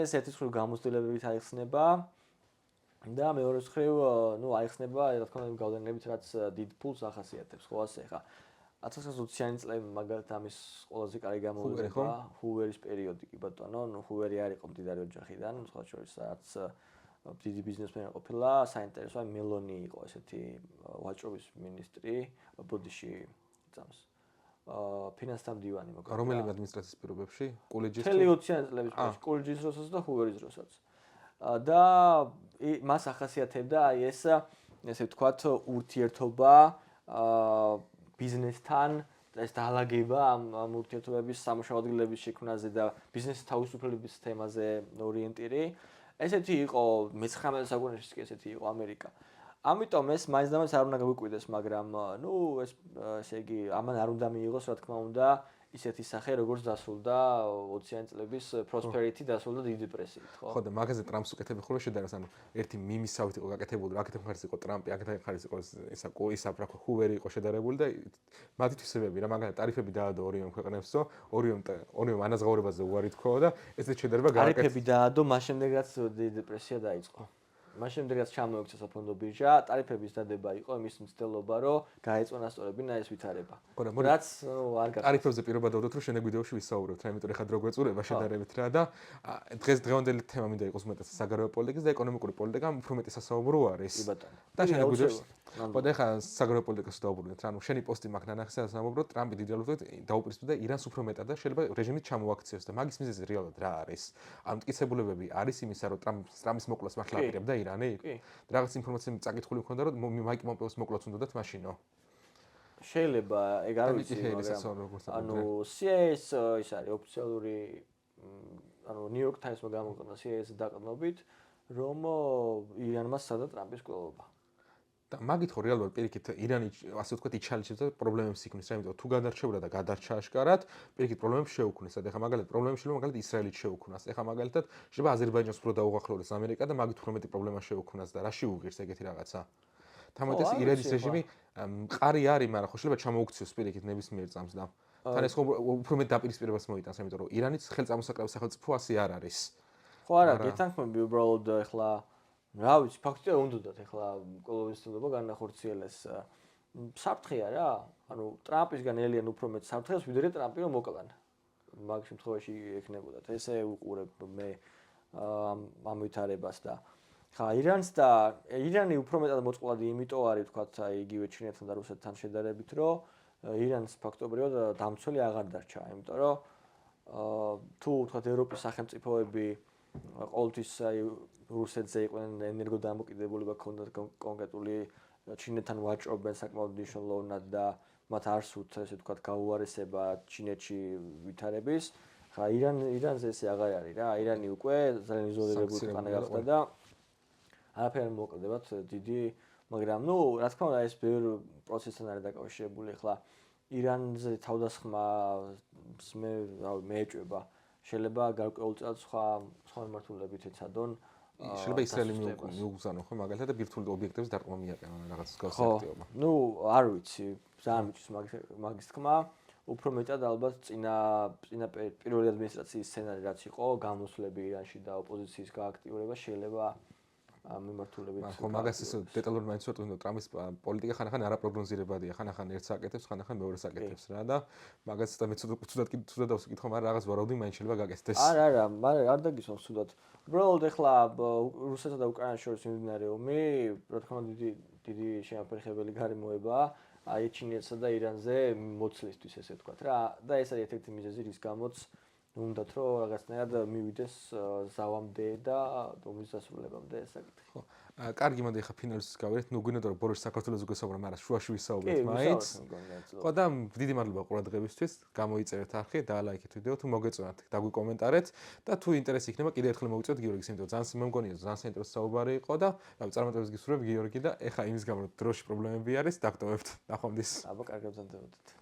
ეს ერთი მხრივ გამოცდილებებით აიხსნება და მეორე მხრივ აიხსნება რა თქმა უნდა გავლენებით რაც დიდ ფულს ახასიათებს, ხო ასე ხა 1920-იანი წლები მაგალითად ამის ყველაზე კარგი გამოვიდა ჰუვერის პერიოდი კი ბატონო, ჰუვერი არ იყო მდიდარი ოჯახიდან, სხვა შორის რაც დიდი ბიზნესმენი ყოფილა, საინტერესოა მელონი იყო ესეთი ვაჭრობის მინისტრი, ბოდიში წამს. ფინანსთა მდივანი მოკლედ. რომელიმე ადმინისტრაციის პირობებში, კოლეჯის მთელი 20-იანი წლების პერიოდში, კოლეჯის დროსაც და ჰუვერის დროსაც. და მას ახასიათებდა აი ესე ვთქვათ ურთიერთობა ბიზნესთან ეს დაალაგება ამ ურთიერთობების სამუშაო ადგილების შექმნაზე და ბიზნესის თავისუფლების თემაზე ორიენტირი. ესეთი იყო მე-19 საუკუნეში კი ესეთი იყო ამერიკა. ამიტომ ეს მაინც და მაინც არ უნდა გაგვიკვირდეს, მაგრამ ესე იგი ამან არ უნდა მიიღოს რა თქმა უნდა ისეთი სახე როგორც დასრულდა 20-იანი წლების prosperity დასრულდა დიდი დეპრესიით, ხო? ხო და მაგაზე ტრამპს უკეთები ხოლმე შედარებას, ანუ ერთი მიმისავით იყო გაკეთებული, აქეთ მხარეს იყო ტრამპი, აქეთ მხარეს იყო ისა ჰუვერი იყო შედარებული და მათი თვისებები რა მაგალითად ტარიფები დაადო ორივე ქვეყნებსო, ორივე ანაზღაურებაზე უარი თქვა და ესეთ შედარება გააკეთა. ტარიფები დაადო, მას შემდეგ რაც დიდი დეპრესია დაიწყო. მას შემდეგ რაც ჩამოექცა საფონდო ბირჟა, ტარიფების დადება იყო იმის მცდელობა, რომ გაეწონასწორებინა ეს ვითარება. რაც არ გაკეთდა. ტარიფებზე პირობა დავდოთ, რომ შემდეგ ვიდეოში ვისაუბრებთ, რა იმიტომ ეხა დრო გვეწურება შედარებით რა და დღევანდელი თემა მინდა იყოს მეტად საგარეო პოლიტიკის და ეკონომიკური პოლიტიკა უფრო მეტი სასაუბრო არის. კი ბატონო. და შემდეგ ვიდეოში ხო და ეხა საგარეო პოლიტიკას დავუბრუნდეთ, რა ანუ შენი პოსტი მაგ ნანახზე ასამობრო ტრამპი დიდალობით დაუპირისპირდა ირანს უფრო მეტად და შეიძლება რეჟიმით ჩამოაქციოს და მაგის მიზეზი რეალურად რა არის? ანუ მტკიცებულებები არის იმისა, რომ ტრამპის მოკლას მართლა აპირებდა ირანი? კი. რაღაც ინფორმაციები წაკითხული მქონდა, რომ მაიკ პომპეოს მოკლაც უნდათ მაშინო. შეიძლება ეგ არ ვიცი, მაგრამ CIA-ს ის არის ოფიციალური New York Times-მა გამოქვეყნა CIA-ს დაყრდნობით, რომ ირანმა სცადა ტრამპის კვლევა. და მაგით ხო რეალურად პირიქით ირანი ასე ვთქვათ იჩალიჩებს და პრობლემებს იქნის რა იმიტომ თუ გადარჩეულა და გადარჩა აშკარად პირიქით პრობლემებს შეუქმნის და ეხა მაგალითად პრობლემები შეიძლება მაგალითად ისრაელით შეუქმნას ეხა მაგალითად შეიძლება აზერბაიჯანს უფრო დაუღახლოს ამერიკა და მაგით უფრო მეტი პრობლემა შეუქმნას და რაში უღირს ეგეთი რაღაცა თამათეს ირანის რეჟიმი მყარი არის მაგრამ ხო შეიძლება ჩამოუქციოს პირიქით ნებისმიერ წამს და თან ეს ხო უფრო მეტ დაპირისპირებას მოიტანს ამიტომ რომ ირანიც ხელწამოსაკრავი სახელმწიფო ასე არ არის ხო არა გეთანხმები უბრალოდ ეხლა რა ვიცი, ფაქტია უნდათ ახლა კოლონისტობა განახორციელეს. საფრთხეა რა. ანუ ტრამპისგან ელიან უფრო მეტ საფრთხეს, ვიდრე ტრამპი რომ მოკლან. მაგ შემთხვევაში ექნებოდათ. ესე უყურებ მე ამ ვითარებას და ხა ირანს და ირანი უფრო მეტად მოწყვლადი იმიტომ არის თქვათ აი იგივე ჩინეთთან და რუსეთთან შედარებით, რომ ირანს ფაქტობრივად დამცველი აღარ დარჩა, იმიტომ რომ თუ თქვათ ევროპის სახელმწიფოები ყოველთვის აი რუსეთზე იყვნენ ენერგოდამოკიდებულება ქონდათ კონკრეტული ჩინეთთან ვაჭრობენ საკმაოდ მნიშვნელოვნად და მათ არ სურთ ესე ვთქვათ გაუარესება ჩინეთში ვითარების. ხა ირანზე ესე აღარ არის რა. ირანი უკვე ძალიან იზოლირებული ქვეყანა გახდა და არაფერი არ მოუკლდებათ დიდი, მაგრამ რა თქმა უნდა ეს ბევრ პროცესთან არის დაკავშირებული. ხლა ირანზე თავდასხმა მე ეჭვება შეიძლება გარკვეულ წელს სხვა მიმართულებებით ეცადონ შეიძლება ისრაელი მიუგზავნო ხო მაგალითად და ბირთვული ობიექტების დარტყმა მიაყენონ რაღაც მსგავსი აქტივობა. არ ვიცი, ძალიან მიჩის მაგის თქმა. უფრო მეტად ალბათ წინა პირველი ადმინისტრაციის სცენარი რაც იყო, გამოსვლები ირანში და ოპოზიციის გააქტიურება შეიძლება მიმართულებით. ხო მაგას ისე დეტალურად მაინც ვეტყვი, რომ ტრამპის პოლიტიკა ხანახან არაპროგნოზირებადია, ხანახან ერთს აკეთებს, ხანახან მეორეს აკეთებს რა და მაგას და მე ცუდად დავსკითხო, მაგრამ რაღაც ვარაუდი მაინც შეიძლება გაკეთდეს. არა, მაგრამ არ დაგისვამს ცუდად. უბრალოდ ეხლა რუსეთსა და უკრაინას შორის მიმდინარე ომი, რა თქმა უნდა დიდი შეაფერხებელი გარემოებაა, აი ჩინეთსა და ირანზე მოცლისთვის ესე ვთქვათ რა და ეს არის ერთ-ერთი მიზეზი, რის გამოც უნდათ რომ რაღაცნაირად მივიდეს ზავამდე და ომის დასრულებამდე ეს საკითხი. ხო. კარგი მოდი ხა ფინალისტს გავერეთ. ნუ გვინდა რომ ბოროშ საქართველოს უგესაუბრა, მაგრამ შუაში ვისაუბრეთ მაინც. ხო და დიდი მადლობა ყურადღებისთვის. გამოიწერეთ არხი, დაალაიქეთ ვიდეო, თუ მოგეწონათ, დაგვიკომენტარეთ და თუ ინტერესი იქნება, კიდევ ერთხელ მოგიწევთ გიორგის, იმიტომ ძალიან მე მგონია ძალიან საინტერესო საუბარი იყო და წარმატებებს გისურვებ გიორგი და ეხა იმის გამო რომ დროში პრობლემები არის, დაგტოვებთ. ნახვამდის. აბა კარგად ვზრუნდებოდეთ.